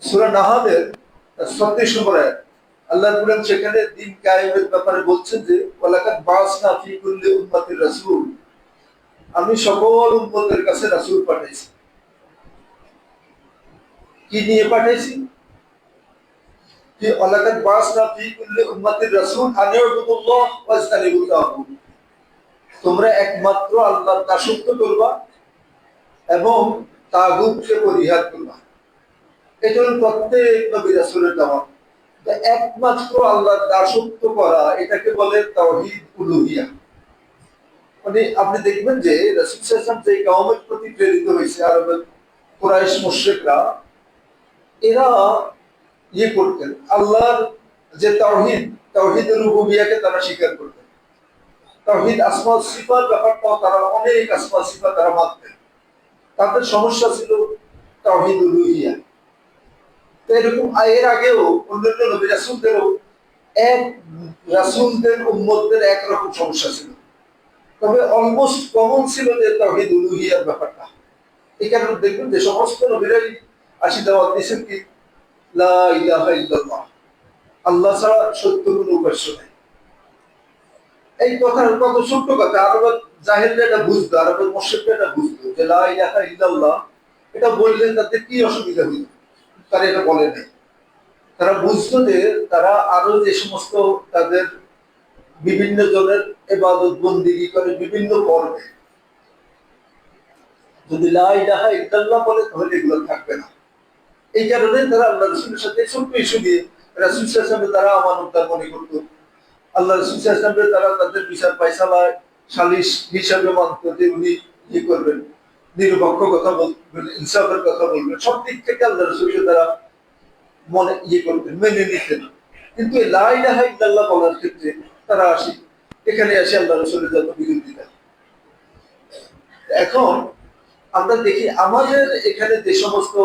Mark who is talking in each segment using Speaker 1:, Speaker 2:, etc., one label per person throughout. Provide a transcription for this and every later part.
Speaker 1: সূরা নাহলের 36 নম্বর আয়াত আল্লাহ বলেন, সেখানে দিন কায়েমের ব্যাপারে বলছেন যে ওয়ালাকাদ বাসনা ফি কুল্লি উম্মাতির রাসূল, আমি সকল উম্মতের কাছে রাসূল পাঠাইছি। কি নিয়ে পাঠাইছি? যে ওয়ালাকাদ বাসনা ফি কুল্লি উম্মাতির রাসূল আন ইউবুদুল্লাহ ওয়াজতানিবুত তাগুত, তোমরা একমাত্র আল্লাহর দাসত্ব করবা এবং তাগুতকে পরিহার করবা। এটা হল প্রত্যেক নবী রাসূলের দাওয়াত। একমাত্র আল্লাহর দাসত্ব করা, এটাকে বলে তাওহীদ উলুহিয়া। মানে আপনি দেখবেন যে রাসূল সাল্লাল্লাহু আলাইহি ওয়াসাল্লাম যে কওমের প্রতি প্রেরিত হয়েছে, আরবের কুরাইশ মুশরিকরা, এরা করতেন আল্লাহর যে তাওহীদ, তাওহীদুর রুবুবিয়াকে তারা স্বীকার করতেন। তাওহীদ আসমা সিফাত ব্যাপারটাও তারা, অনেক আসমা সিফাত তারা মানতেন। তাদের সমস্যা ছিল তাওহীদ উলুহিয়া। এরকম এর আগেও অন্যান্য নবী রাসূলদেরও এক রাসূলদের উম্মতদের একরকম সমস্যা ছিল, তবে অলমোস্ট কমন ছিল যে তাওহীদ উলুহিয়ার ব্যাপারটা। এই কারণে দেখবেন যে সমস্ত নবীরাই আসি দাওয়াত দিয়েছেন কি লা ইলাহা ইল্লাল্লাহ, আল্লাহ ছাড়া সত্য কোনো উপাস্য নেই। এই কথা কত ছোট্ট কথা, আরবের জাহেলরা এটা বুঝতো, আরবের মুশরিকরা এটা বুঝতো যে লা ইলাহা ইল্লাল্লাহ এটা বললে তাদের কি অসুবিধা হইল, তারা এটা বলে নাই। তারা বুঝতো যে তারা আরো যে সমস্ত তাদের বিভিন্ন জনের ইবাদত বন্দেগী করে বিভিন্ন পর্বে, যদি লা ইলাহা ইল্লাল্লাহ বলে তাহলে এগুলো থাকবে না। এই কারণে তারা আল্লাহ রাসূলের সাথে ছোট্ট ইস্যু দিয়ে রাসূল সাল্লাল্লাহু আলাইহি ওয়াসাল্লাম তারা আমানতদার মনে করতো। আল্লাহ রাসূল সাল্লাল্লাহু আলাইহি ওয়াসাল্লাম তারা তাদের বিচার ফায়সালায় সালিশ হিসাবে মানত যে উনি কি করবেন, নিরপেক্ষ কথা বলবেন, ইনসাফের কথা বলবেন, সব দিক থেকে আল্লাহ রাসূলকে তারা মনে করতেন, মেনে নিতেন। কিন্তু লা ইলাহা ইল্লাল্লাহ বলার ক্ষেত্রে তারা এখানে আসে আল্লাহ রাসূলের যত বিরোধিতা। এখন আমরা দেখি আমাদের এখানে যে সমস্ত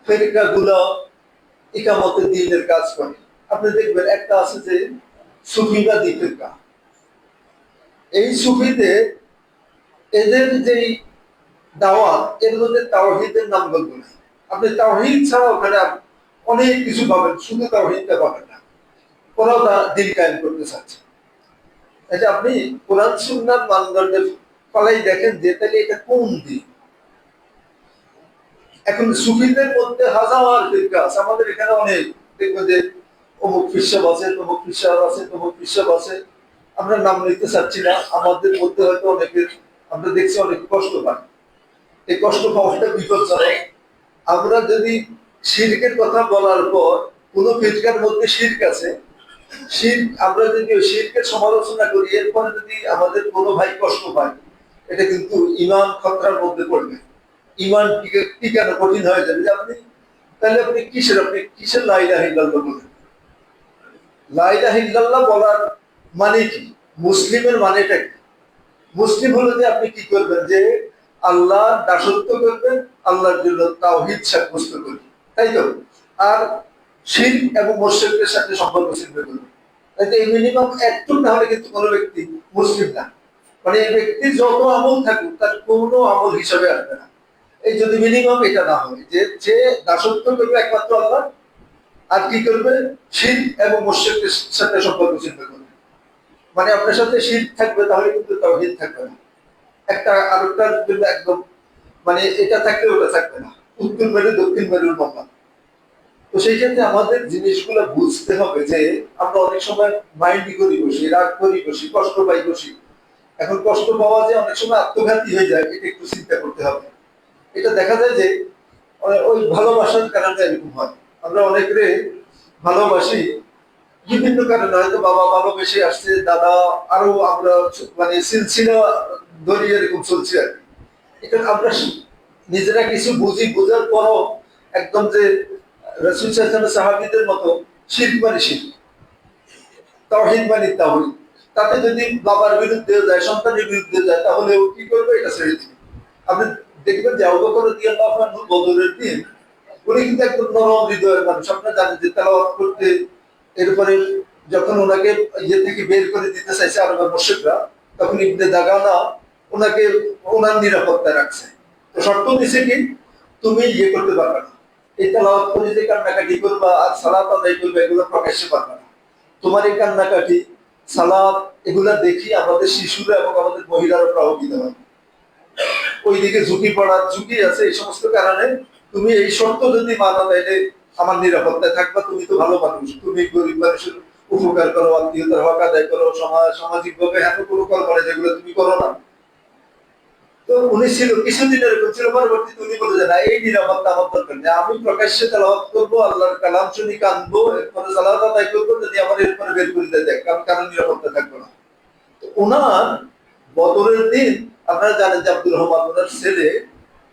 Speaker 1: ফেরকা গুলো ইকামতের দ্বীনের কাজ করে, আপনি দেখবেন একটা আছে যে সুফিবাদী ফেরকা। এই সুফিতে এদের যেই দাওয়াত, এর মধ্যে তাওহীদের নামগন্ধ নেই। আপনি তাওহীদ ছাড়া ওখানে অনেক কিছু পাবেন, শুধু তাওহীদটা পাবেন না। ওরাও দিন কায়েম করতে চাচ্ছে। এটা আপনি কোরআন সুন্নাহর মানদণ্ডের ফলাই দেখেন যে তাহলে এটা কোন দিন। এখন সুফিদের মধ্যে হাজার ফিরকা আছে, আমাদের এখানে অনেক, দেখবেন যে অমুক ফিরসাব আছে, তমুক ফিরসাব আছে, তমুক ফিরসাব আছে। আমরা নাম নিতে চাচ্ছি না, আমাদের মধ্যে হয়তো অনেকের আমরা দেখছি অনেক কষ্ট পায়। এই কষ্ট পাওয়াটা বিপজ্জনক। আমরা যদি শিরকের কথা বলার পর কোন ফিরকার মধ্যে শিরক আছে, শিরক আমরা যদি ওই শিরকের সমালোচনা করি, এরপরে যদি আমাদের কোনো ভাই কষ্ট পায়, এটা কিন্তু ঈমান খতরার মধ্যে পড়বে। ঈমান টিকানো কঠিন হয়ে যাবে। আপনি তাহলে আপনি কিসের লা ইলাহা ইল্লাল্লাহ বলেন? লা ইলাহা ইল্লাল্লাহ বলার মানে কি? মুসলিমের মানেটা কি? মুসলিম হলো যে আপনি কি করবেন, যে আল্লাহর দাসত্ব করবেন, আল্লাহর জন্য তাওহীদ সাব্যস্ত করবেন, তাই তো? আর শিরক এবং মুশরিকদের সাথে সম্পর্ক ছিন্ন করবেন। তাই এই মিনিমাম একটু না হলে কিন্তু কোনো ব্যক্তি মুসলিম না। মানে এই ব্যক্তি যত আমল থাকুক তার কোনো আমল হিসাবে আসবে না। এই যদি মিনিমাম এটা না হয় যে যে দাসত্ব করবে একমাত্র আল্লাহ, আর কি করবে, শিরক এবং মুশরিকদের সাথে সম্পর্ক ছিন্ন করবে। মানে আপনার সাথে শিরক থাকবে, তাহলে কিন্তু তাওহীদ থাকবে না। একটা আরেকটার জন্য একদম, মানে এটা থাকলে ওটা থাকবে না, উত্তর মেরু দক্ষিণ মেরুর মতো। তো সেই ক্ষেত্রে আমাদের জিনিসগুলো বুঝতে হবে যে আমরা অনেক সময় মাইন্ডই করি বসি, রাগ করি বসি, কষ্ট পাই বসি। এখন কষ্ট পাওয়া যে অনেক সময় আত্মঘাতী হয়ে যায়, এটা একটু চিন্তা করতে হবে। এটা দেখা যায় যে ওই ভালোবাসার কারণে এরকম হয়। আমরা অনেকে ভালোবাসি বিভিন্ন কারণে, হয়তো বাবা ভালোবেসে আসছে, দাদা, আরো আমরা মানে সিলসিলা ধরি এরকম চলছে আর কি। এটা আমরা নিজেরা কিছু বুঝি, বোঝার পরও একদম যে রাসূল সাল্লাল্লাহু আলাইহি ওয়াসাল্লাম সাহাবীদের মতো শিরক মানে শিরক, তাওহীদ মানে তাওহীদ। তাতে যদি বাবার বিরুদ্ধে যায়, সন্তানের বিরুদ্ধে যায়, তাহলে ও কি করবে, এটা ছেড়ে দিবে। আপনি দেখবেন যে আবু বকর রাদিয়াল্লাহু আনহু বদরের দিন, উনি কিন্তু একদম নরম হৃদয়ের মানুষ। আপনারা জানেন যে তেলাওয়াত করতে, এরপরে যখন ওনাকে ইয়ে থেকে বের করে দিতে চাইছে আরবের মুশরিকরা, তখন ইবনে দাগানা ওনাকে ওনার নিরাপত্তায় রাখছে। তো শর্ত দিছে কি, তুমি করতে পারবে না, এই তেলাওয়াত করে যে কান্নাকাটি করবা আর সালাত আদায় করবে, এগুলো প্রকাশ্যে পারবে না। তোমার এই কান্নাকাটি, সালাত, এগুলা দেখি আমাদের শিশুরা এবং আমাদের মহিলারা প্রভাবিত হয়। ওইদিকে ঝুঁকি পড়ার ঝুঁকি আছে। এই সমস্ত কারণে তুমি এই শর্ত যদি মানো, তাইলে আমার নিরাপত্তায় থাকবা। তুমি তো ভালো মানুষ, তুমি গরিব মানুষের উপকার করো, আত্মীয়তার হক আদায় করো, সামাজিক ভাবে এত কোনো কর্ম নেই যেগুলো তুমি করো না। তো উনি ছিল কিছুদিন এরকম ছিল, পরবর্তীতে উনি বলে যে না, এই নিরাপত্তা আমার দরকার নেই, আমি প্রকাশ্যে তেলাওয়াত করবো, আল্লাহর কালাম শুনি কাঁদবো, এরপরে সালাত আদায় করবো, যদি আমার এরপরে বের করে দেয় কারণ কারণ নিরাপত্তা থাকবে না। তো ওনার বদরের দিন আপনারা জানেন যে আব্দুর রহমান ওনার ছেলে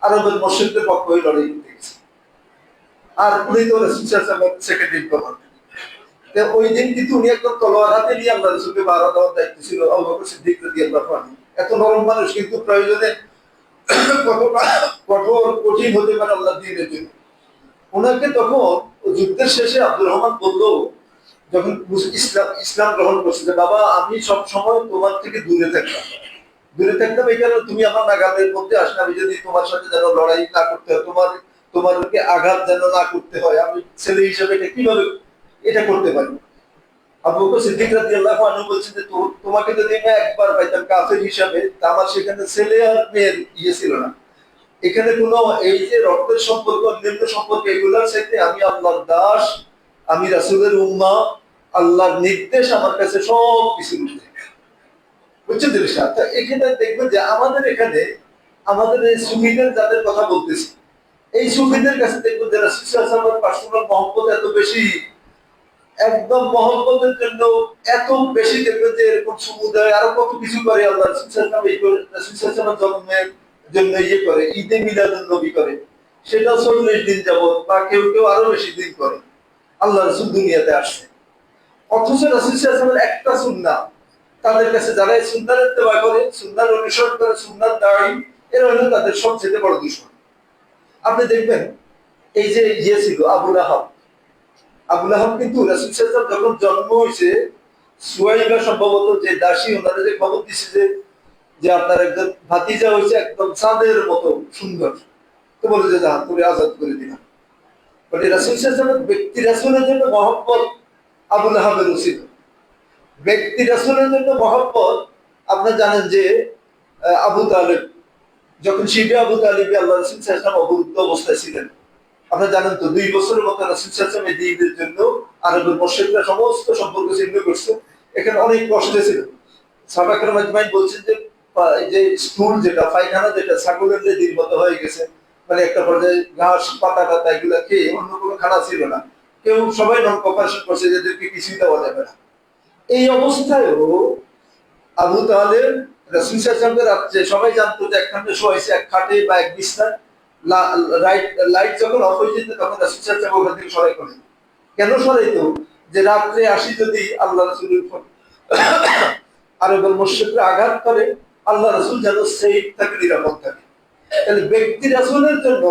Speaker 1: আরবের মুশরিকদের পক্ষ হয়ে লড়াই করতে গেছে, আর উনি তো সেকেন্ড ইন কমান্ড। ওই দিন কিন্তু উনি একদম তলোয়ার হাতে নিয়ে আল্লাহ রাসূলকে বাধা দেওয়ার দায়িত্ব ছিল আবু বকর সিদ্দিক রাদিয়াল্লাহু আনহু। এত নরম মানুষ, কিন্তু প্রয়োজনে কতটা কঠোর কঠিন হতে পারে আল্লাহ দ্বীনের জন্য। ওনাকে তখন যুদ্ধের শেষে আব্দুর রহমান বলল, যখন ইসলাম গ্রহণ করছে, যে বাবা আমি সব সময় তোমার থেকে দূরে থাকতাম, দূরে থাকতাম এই কারণে তুমি আমার নাগালের মধ্যে আসলে আমি যদি তোমার সাথে যেন লড়াই না করতে হয়, তোমারকে আঘাত যেন না করতে হয়, আমি ছেলে হিসেবে এটা কিভাবে এটা করতে পারি। আবু বকর সিদ্দিক রাদিয়াল্লাহু আনহু বলছেন যে তোমাকে যদি আমি একবার পাইতাম কাফের হিসাবে, তা আমার সেখানে ছেলে আর মেয়ের ইয়ে ছিল না। এখানে কোনো এই যে রক্তের সম্পর্ক, নিম্ন সম্পর্ক, এগুলোর সাথে আমি আল্লাহর দাস, আমি রাসূলের উম্মাহ, আল্লাহর নির্দেশ আমার কাছে সব কিছু বুঝছেন জিনিসটা। তা এখানে দেখবেন যে আমাদের এখানে আমাদের এই সুফিদের যাদের কথা বলতেছি, এই সুফিদের কাছে দেখবেন যে রাসূল সাল্লাল্লাহু আলাইহি ওয়াসাল্লামের পার্সোনাল মহব্বত এত বেশি, একদম মহব্বতের জন্য এত বেশি দেখবেন যে এরকম সমুদায় আরো কত কিছু করে। আল্লাহ রাসূল সাল্লাল্লাহু আলাইহি ওয়াসাল্লাম জন্মের জন্য ইয়ে করে, ঈদে মিলাদুন নবী করে, সেটা 40 দিন যাবত, বা কেউ কেউ আরো বেশি দিন করে। আল্লাহ রাসূল দুনিয়াতে আসছে, অথচ রাসূল সাল্লাল্লাহু আলাইহি ওয়াসাল্লামের একটা সুন্নাহ তাদের কাছে, যারা এই সুন্নাহর ইত্তেবা করে, সুন্নাহর অনুসরণ করে, সুন্নাহর দায়ী, এরা হলো তাদের সবচেয়ে বড় দুশমন। আপনি দেখবেন এই যে ইয়ে ছিল আবু লাহাব, আবু লাহাব কিন্তু রাসূল সাল্লাল্লাহু আলাইহি ওয়াসাল্লাম যখন জন্ম হয়েছে, সুয়াইবা সম্ভবত যে দাসী, ওনারা যে খবর দিছে যে যে আপনার একজন ভাতিজা হয়েছে একদম চাঁদের মতো সুন্দর, তো বলে যে যা তুমি আজাদ করে দিলাম। বলে রাসূল সাল্লাল্লাহু আলাইহি ওয়াসাল্লাম ব্যক্তি রাসূলের জন্য মহব্বত আবু লাহাবের ছিল। ব্যক্তি রাসূলের জন্য মহব্বত আপনারা জানেন যে আবু তালেব, যখন শিবে আবু তালেব আল্লাহ রাসূল সাল্লাল্লাহু আলাইহি ওয়াসাল্লাম অবরুদ্ধ অবস্থায় ছিলেন, আপনারা জানেন তো 2 বছরের মতো রাসূল সাল্লাল্লাহু আলাইহি ওয়াসাল্লাম এই দ্বীনের জন্য আরবের মুশরিকরা সমস্ত সম্পর্ক ছিন্ন করছে। এখানে অনেক কষ্ট ছিল। সাহাবা কেরাম আজমাইন বলছেন যে এই যে স্টুল যেটা, পায়খানা যেটা ছাগলের যে দিন মতো হয়ে গেছে, মানে একটা পর্যায়ে ঘাস পাতা টাতা এগুলা খেয়ে অন্য কোনো খানা ছিল না, কেউ সবাই নন কপারেশন করছে যে এদেরকে কিছুই দেওয়া যাবে না। এই অবস্থায়ও আবু তালেব রাসূল সাল্লাল্লাহু আলাইহি ওয়াসাল্লামের রাত্রে সবাই জানতো যে একখানে শোয়াইছে, এক খাটে বা এক বিছনায়, লাইট যখন অফ হয়ে যেত তখন রাসূল সাল্লাল্লাহু আলাইহি ওয়াসাল্লাম ওখান থেকে সরাই করেন। কেন সরাইতো? যে রাত্রে আসি যদি আল্লাহ রাসূলের উপর আরবের মুশরিকরা আঘাত করে, আল্লাহ রাসূল যেন সেফ থাকে, নিরাপদ থাকে। তাহলে ব্যক্তি রাসূলের জন্য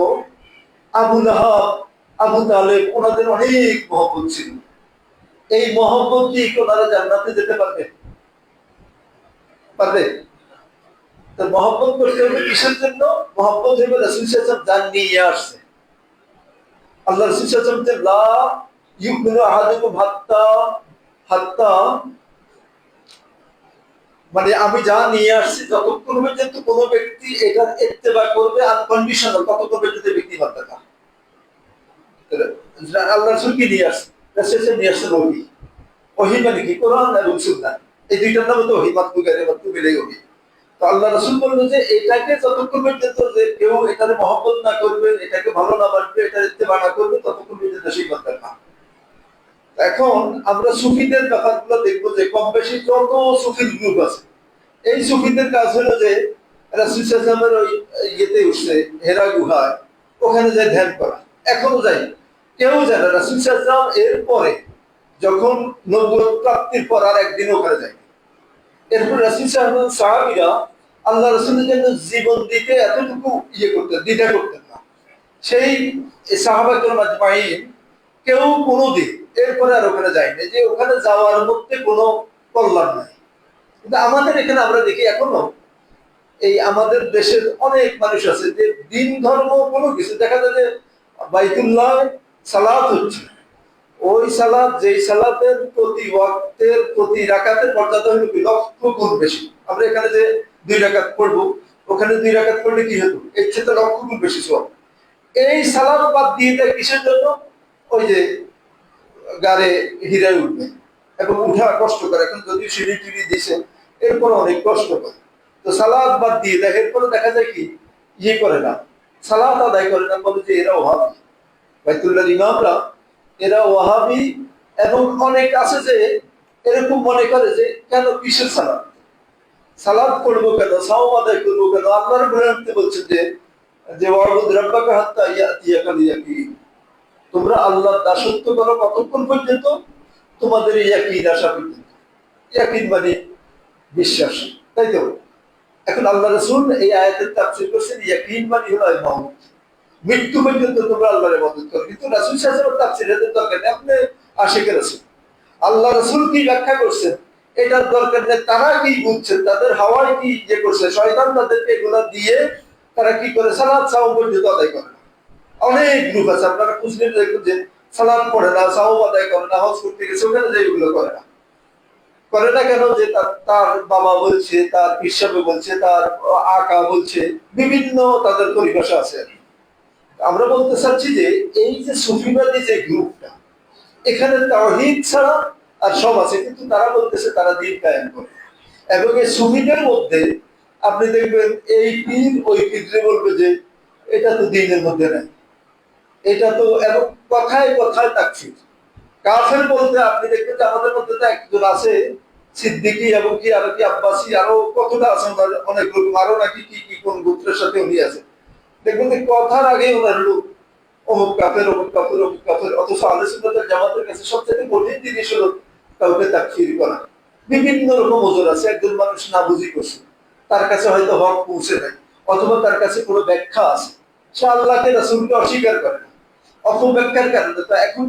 Speaker 1: আবু লাহাব, আবু তালেব ওনাদের অনেক মহব্বত ছিল। এই মহব্বত দিয়ে ওনারা জান্নাতে যেতে পারবে? পারবে? তো মহব্বত করতে হবে কিসের জন্য? মহব্বত হবে রাসূল সাল্লাল্লাহু আলাইহি ওয়াসাল্লাম জান নিয়ে আসছে। আল্লাহ রাসূল সাল্লাল্লাহু আলাইহি ওয়াসাল্লাম লা ইউমিনু আহাদুকুম হাত্তা হাত্তা, মানে আমি যা নিয়ে আসছি যতক্ষণ পর্যন্ত কোনো ব্যক্তি এটার ইত্তেবা করবে আনকন্ডিশনাল, ততক্ষণ পর্যন্ত ব্যক্তি বাদ না। আল্লাহ রাসূল কি নিয়ে আসছে? রাসূল নিয়ে আসছে ওহী। ওহী মানে কি? কোরআন এবং সুন্নাহ, এই দুইটার নাম তো ওহী, মাতলুকারে মাতলুবিলাই ওহী। তো আল্লাহ রাসূল বলল যে এটাকে যতক্ষণ পর্যন্ত যে কেউ এটার মহব্বত না করবে, এটাকে ভালো না বাসবে, এটার ইত্তেবা না করবে, ততক্ষণ পর্যন্ত সেই বাদ না। এখন আমরা সুফিদের ব্যাপারগুলো দেখবো যে কম বেশি যত সুফির গ্রুপ আছে, এই সুফিদের কাজ হলো যে রাসূল সাল্লাল্লাহু আলাইহি ওয়াসাল্লামের ওই ইয়েতে উঠছে, হেরা গুহায়, ওখানে যায় ধ্যান করা। এখনো যায়, কেউ যায় না। রাসূল সাল্লাল্লাহু আলাইহি ওয়াসাল্লাম এর পরে যখন নবুয়ত প্রাপ্তির পর আর একদিন ওখানে যায়। এরপর রাসূল সাল্লাল্লাহু আলাইহি ওয়াসাল্লাম সাহাবীরা আল্লাহ রাসূলের জন্য জীবন দিতে এতটুকু ইয়ে করতেন, দ্বিধা করতেন না। সেই সাহাবা কেরাম আজমাইন কেউ কোনোদিন এরপরে আর ওখানে যায়নি, যে ওখানে যাওয়ার মধ্যে কোনো কল্যাণ নাই। কিন্তু আমাদের এখানে আমরা দেখি এখনো এই আমাদের দেশের অনেক মানুষ আছে যে দিন ধর্ম কোনো কিছু দেখা যায় যে বাইতুল্লাহ সালাত হচ্ছে, ওই সালাত যেই সালাতের প্রতি ওয়াক্তের প্রতি রাকাতের মর্যাদা হলো কি লক্ষ গুণ বেশি। আমরা এখানে যে 2 রাকাত পড়বো, ওখানে 2 রাকাত পড়লে কি হতো, এর চেয়ে লক্ষ গুণ বেশি সওয়াব। এই সালাত বাদ দিয়ে দেয় কিসের জন্য? ওই যে গাড়ে হিরায় উঠবে এবং উঠা কষ্ট করে, এখন যদি সিঁড়ি টিড়ি দিছে এরপর অনেক কষ্ট করে, তো সালাত বাদ দিয়ে দেয়। এরপরে দেখা যায় কি ইয়ে করে না, সালাত আদায় করে না, বলে যে এরা ওয়াহাবি, বাইতুল্লাহ ইমামরা এরা ওয়াহাবি। এবং অনেক আছে যে এরকম মনে করে যে কেন কিসের সালাত, সালাত করবো কেন, সাওম আদায় করবো কেন? আল্লাহর বলতে বলছেন যে যে ওয়াবুদ রাব্বাকা হাত্তা ইয়াতিয়াকাল ইয়াকিন, তোমরা আল্লাহর দাসত্ব করো কতক্ষণ পর্যন্ত? তোমাদের ইয়াকিন আসা পর্যন্ত। ইয়াকিন মানে বিশ্বাস, তাই তো? এখন আল্লাহ রাসূল এই আয়াতের তাফসীর করেছেন ইয়াকিন মানে হলো মাউত, মৃত্যু পর্যন্ত তোমরা আল্লাহর ইবাদত করো। কিন্তু রাসূল সাল্লাল্লাহু আলাইহি ওয়াসাল্লাম তাফসীরের দরকার নেই, আপনি আশিকের রাসূল। আল্লাহ রাসূল কি ব্যাখ্যা করছেন এটার দরকার নেই। তারা কি বুঝছেন, তাদের হাওয়ায় কি ইয়ে করছে, শয়তান তাদেরকে এগুলা দিয়ে তারা কি করে সালাত সাওম পর্যন্ত আদায় করে না। অনেক গ্রুপ আছে, আপনারা খুঁজলে দেখবেন যে সালাত পড়ে না, সাওম আদায় করে না, হজ করতে গেছে ওখানে যে এগুলো করে না। করে না কেন? যে তার বাবা বলছে, তার হিসাবে বলছে, তার আকা বলছে, বিভিন্ন তাদের পরিভাষা আছে। আমরা বলতে চাচ্ছি যে এই যে সুফিবাদী যে গ্রুপটা, এখানে তাওহীদ ছাড়া আর সব আছে, কিন্তু তারা বলতেছে তারা দ্বীন কায়েম করে। এবং এই সুফিদের মধ্যে আপনি দেখবেন এই পীর ওই পীরে বলবে যে এটা তো দ্বীনের মধ্যে নাই, এটা তো, এবং কথায় কথায় তাকফীর। কাফের বলতে আপনি দেখবেন যে আমাদের মধ্যে তো একজন আছে সিদ্দিকী এবং কি আরো কি আব্বাসী, আরো কতটা আছে অনেক রকম, আরো নাকি কি কি কোন গোত্রের সাথে উনি আছে। দেখবেন যে কথার আগে ওনার লোক অমুক কাফের, অমুক কাফের, অমুক কাফের। অথচ আহলে সুন্নাতের জামাতের কাছে সবচেয়ে কঠিন জিনিস হলো কাউকে তাকফীর করা। বিভিন্ন রকম ওজোর আছে, একজন মানুষ না বুঝি করছে, তার কাছে হয়তো হক পৌঁছে নাই, অথবা তার কাছে কোনো ব্যাখ্যা আছে, সে আল্লাহকে রাসূলকে অস্বীকার করে না, অপব্যাখ্যার কারণে। তো এখন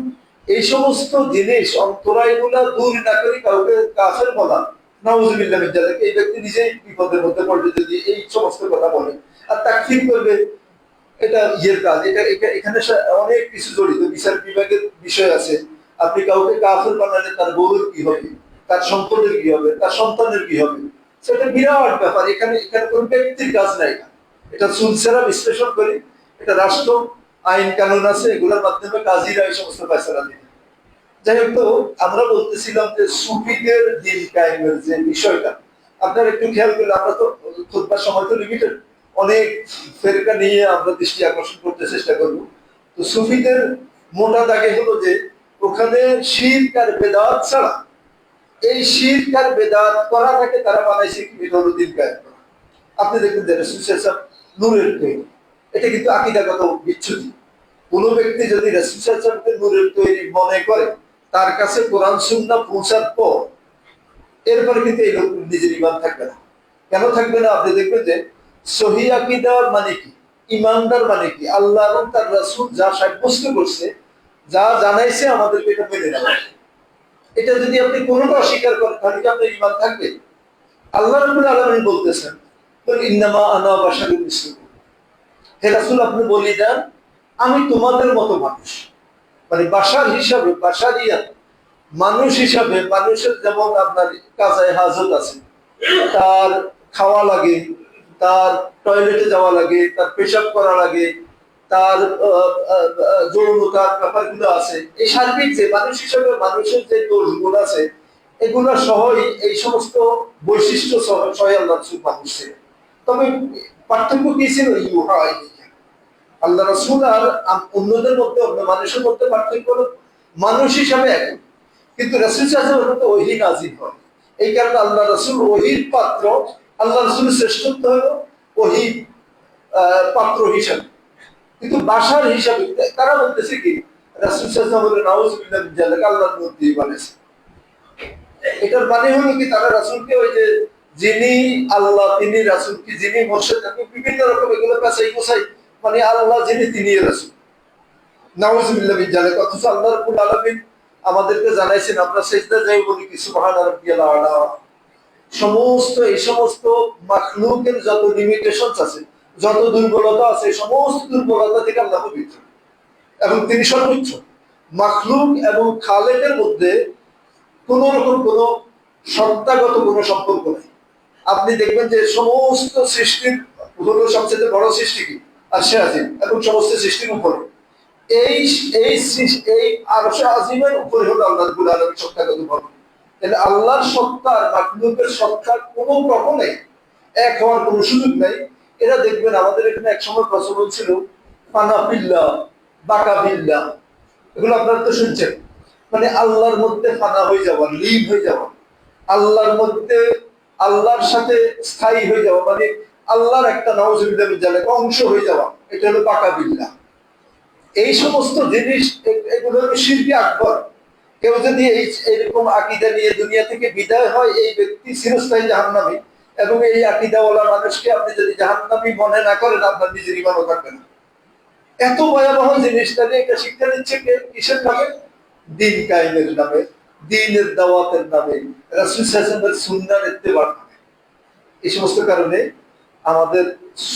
Speaker 1: এই সমস্ত জিনিস অন্তরায়গুলা দূর না করে কাউকে কাফের বলা, নাউযুবিল্লাহ মিন যালিক, এই ব্যক্তি নিজেই বিপদের মধ্যে পড়বে যদি এই সমস্ত কথা বলে। আর তাকফীর করবে, এটা ইয়ের কাজ। এখানে অনেক কিছু জড়িত, বিচার বিভাগের বিষয় আছে। আপনি কাউকে কাফের বানালে তার বউয়ের কি হবে, তার সম্পদের কি হবে, তার সন্তানের কি হবে, সেটা বিরাট ব্যাপার। এখানে এখানে কোন ব্যক্তির কাজ নাই, এটা সুলসেরা বিশ্লেষণ করি, এটা রাষ্ট্র আইন কানুন আছে, এগুলোর মাধ্যমে কাজীরা এই সমস্ত ফয়সালা দিবে। যাই হোক, তো আমরা বলতেছিলাম যে সুফিদের দ্বীন কায়েমের যে বিষয়টা, আপনারা একটু খেয়াল করলে, আমরা তো খুতবার সময় তো লিমিটেড, অনেক ফেরকা নিয়ে আমরা দৃষ্টি আকর্ষণ করতে চেষ্টা করব। তো সুফিদের মোটা দাগে হলো যে ওখানে শিরক আর বেদাত ছাড়া, এই শিরক আর বেদাত করাটাকে তারা বানাইছে কি এটা হলো দ্বীন কায়েম করা। আপনি দেখবেন যে রাসূল সাল্লাল্লাহু আলাইহি ওয়াসাল্লাম নূরের তৈরি, এটা কিন্তু আকীদাগত বিচ্যুতি। কোন ব্যক্তি যদি রাসূল সাল্লাল্লাহু আলাইহি ওয়াসাল্লামকে নূরের তৈরি মনে করে, তার কাছে কোরআন সুন্নাহ পৌঁছার পর এরপরে কিন্তু এই লোক নিজের ঈমান থাকবে না। কেন থাকবে না? আপনি দেখবেন যে সহিহ আকীদা মানে কি, ঈমানদার মানে কি, আল্লাহ এবং তার রাসূল যা সাব্যস্ত করছে, যা জানাইছে আমাদেরকে এটা মেনে নেওয়া। এটা যদি আপনি কোনোটা অস্বীকার করেন তাহলে কি আপনার ঈমান থাকবে? আল্লাহ রাব্বুল আলামিন বলতেছেন, কুল ইন্নামা আনা বাশারুন মিসলুকুম, হে রাসূল আপনি বলে দেন আমি তোমাদের মতো মানুষ। মানে বাশার হিসাবে, বাশারিয়াত মানুষ হিসাবে, মানুষের যেমন আপনার কাজায় হাজত আছে, তার খাওয়া লাগে, তার টয়লেটে যাওয়া লাগে, তার পেশাব করা লাগে, তার যৌনতার ব্যাপারগুলো আছে, এই সার্বিক যে মানুষ হিসাবে মানুষের যে দোষগুলো আছে, এগুলো সহই এই সমস্ত বৈশিষ্ট্য সহ আল্লাহ রাসূল মানুষ ছিলেন। তবে পার্থক্য কি ছিল? ইউহা ইলাইহি, আল্লাহ রাসূল আর অন্যদের মধ্যে, অন্য মানুষের মধ্যে পার্থক্য হলো মানুষ হিসাবে এক, কিন্তু রাসূল সাল্লাল্লাহু আলাইহি ওয়াসাল্লাম ওহী নাযিল হয়। এই কারণে আল্লাহ রাসূল ওহীর পাত্র, আল্লাহ রাসূলের শ্রেষ্ঠত্ব হলো ওহী পাত্র হিসাবে। কিন্তু বাশার হিসাবে তারা বলতেছে কি রাসূল সাল্লাল্লাহু আলাইহি ওয়াসাল্লাম নাউযুবিল্লাহ মিন যালিক, আল্লাহর নূর দিয়ে বানাইছে। এটার মানে হলো কি তারা রাসূলকে ওই যে যিনি আল্লাহ তিনি রাসূল, কি যিনি মুর্শিদ, বিভিন্ন রকম এগুলো কাছেই গোছাই, মানে আল্লাহ যিনি তিনি রাসূল, নাউযুবিল্লাহ মিন যালিক। অথচ আল্লাহ রাব্বুল আলামিন আমাদেরকে জানাইছেন আমরা সিজদা যাই বলি কি সুবহানা রাব্বিয়াল আলা। সমস্ত এই সমস্ত মাখলুকের যত লিমিটেশনস আছে, যত দুর্বলতা আছে, সমস্ত দুর্বলতা থেকে আল্লাহ পবিত্র। এবং তিনি সর্বোচ্চ। মাখলুক এবং খালেকের মধ্যে কোন রকম কোন সত্তাগত কোনো সম্পর্ক নেই। আপনি দেখবেন যে সমস্ত সৃষ্টির হলো সবচেয়ে বড় সৃষ্টি কি আরশে আজিম, এবং সমস্ত সৃষ্টির উপরে এই এই এই আরশে আজিমের উপরে হলো আল্লাহ রাব্বুল আলামিন সত্তাগত ভাবে। তাহলে আল্লাহর সত্তা আর মাখলুকের সত্তার কোনো কখনো এক হওয়ার কোনো সুযোগ নাই। এরা দেখবেন আমাদের এখানে এক সময় প্রচলন ছিল পানা বিল্লাহ, বাকা বিল্লাহ, এগুলো আপনারা তো শুনছেন। মানে আল্লাহর মধ্যে ফানা হয়ে যাওয়া, লীন হয়ে যাওয়া, আল্লাহর মধ্যে আল্লাহর সাথে স্থায়ী হয়ে যাওয়া, মানে আল্লাহর একটা নওয়াজুবিল্লাহ অংশ হয়ে যাওয়া, এটা হলো বাকা বিল্লাহ। এই সমস্ত জিনিস এগুলো হলো শিরকে আকবর। কেউ যদি এইরকম আকীদা নিয়ে দুনিয়া থেকে বিদায় হয়, এই ব্যক্তি চিরস্থায়ী জাহান্নামী। এবং এই আকীদাওয়ালা মানুষকে আপনি যদি জাহান্নামী মনে না করেন, আপনার নিজের ঈমানও থাকবে না। এত ভয়াবহ জিনিস। তাহলে এটা শিক্ষা দিচ্ছে কে? কিসের নামে? দিন কায়েমের নামে, দিনের দাওয়াতের নামে, রাসূল সাল্লাল্লাহু আলাইহি ওয়াসাল্লামের সুন্নাহর ইত্তেবার নামে। এই সমস্ত কারণে আমাদের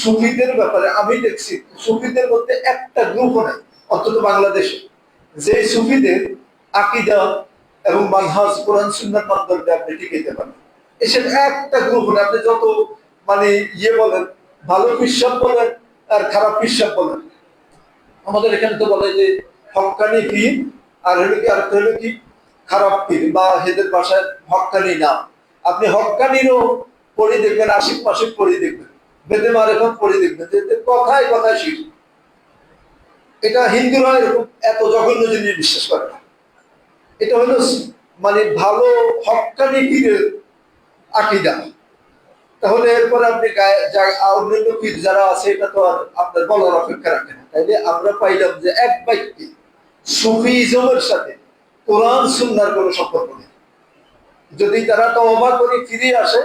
Speaker 1: সুফিদের ব্যাপারে আমি দেখছি, সুফিদের মধ্যে একটা গ্রুপও নাই, অন্তত বাংলাদেশে, যে সুফিদের আকীদা এবং মানহাজ কোরআন সুন্নাহর মাধ্যমে আপনি টিকাইতে পারেন। এসব একটা গ্রুপ নেই। আপনি যত মানে বলেন, ভালো পিসাব বলেন আর খারাপ পিসাব বলেন, আমাদের এখানে তো বলে যে হক্কানি পীর, আর হলো কি, আর হলো কি খারাপ পীর, বা হেদের ভাষায় হক্কানি নাম। আপনি হক্কানিরও পড়ে দেখবেন, আশিক মাসিক পড়ে দেখবেন, বেদে মারেফত পড়ে দেখবেন, যে কথায় কথায় শির। এটা হিন্দুরা এরকম এত জঘন্য জিনিস বিশ্বাস করে না। এটা হলো মানে ভালো হক্কানি পীরের আকীদা। তাহলে এরপরে আপনি অন্যান্য পীর যারা আছে, এটা তো আর আপনার বলার অপেক্ষা রাখে না। তাইলে আমরা পাইলাম যে এক ব্যক্তি সুফিজমের সাথে কোরআন সুন্নাহর কোনো সম্পর্ক নেই। যদি তারা তওবা করে ফিরে আসে,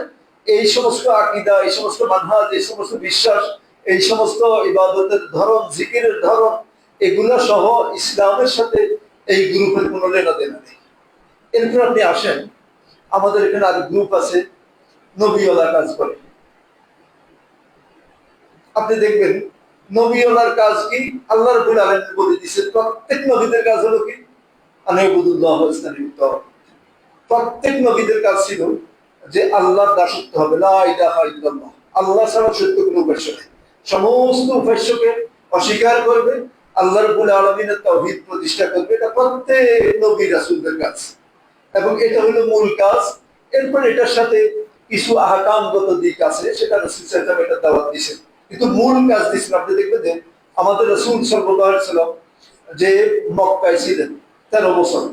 Speaker 1: এই সমস্ত আকীদা, এই সমস্ত মানহাজ, এই সমস্ত বিশ্বাস, এই সমস্ত ইবাদতের ধরন, জিকিরের ধরন, এগুলো সহ ইসলামের সাথে এই গ্রুপের কোনো লেনাদেনা নেই। এরপর আপনি আসেন, আমাদের এখানে আর গ্রুপ আছে নবীওয়ালা কাজ করে। আপনি দেখবেন নবীওয়ালার কাজ কি? আল্লাহ রাব্বুল আলামিন বলে দিয়েছেন প্রত্যেক নবীদের কাজ হলো কি? আনাইবুদুল্লাহ ওয়াস্তাগফিরুল্লাহ। প্রত্যেক নবীদের কাজ ছিল যে আল্লাহর দাসত্ব হবে, লা ইলাহা ইল্লাল্লাহ, আল্লাহ ছাড়া সত্য কোনো উপাস্য নেই। সমস্ত উপাস্যকে অস্বীকার করবে, আল্লাহ রাব্বুল আলামিনের তাওহীদ প্রতিষ্ঠা করবে। এটা প্রত্যেক নবী রাসূলদের কাজ, এবং এটা হলো মূল কাজ। এরপর এটার সাথে কিছু আহকামগত দিক আছে, সেটা রাসূল সাল্লাল্লাহু আলাইহি ওয়াসাল্লাম এটা দাওয়াত দিয়েছেন, কিন্তু মূল কাজ দিয়েছেন। আপনি দেখবেন যে আমাদের রাসূল সাল্লাল্লাহু আলাইহি ওয়াসাল্লাম যে মক্কায় ছিলেন 13 বছর,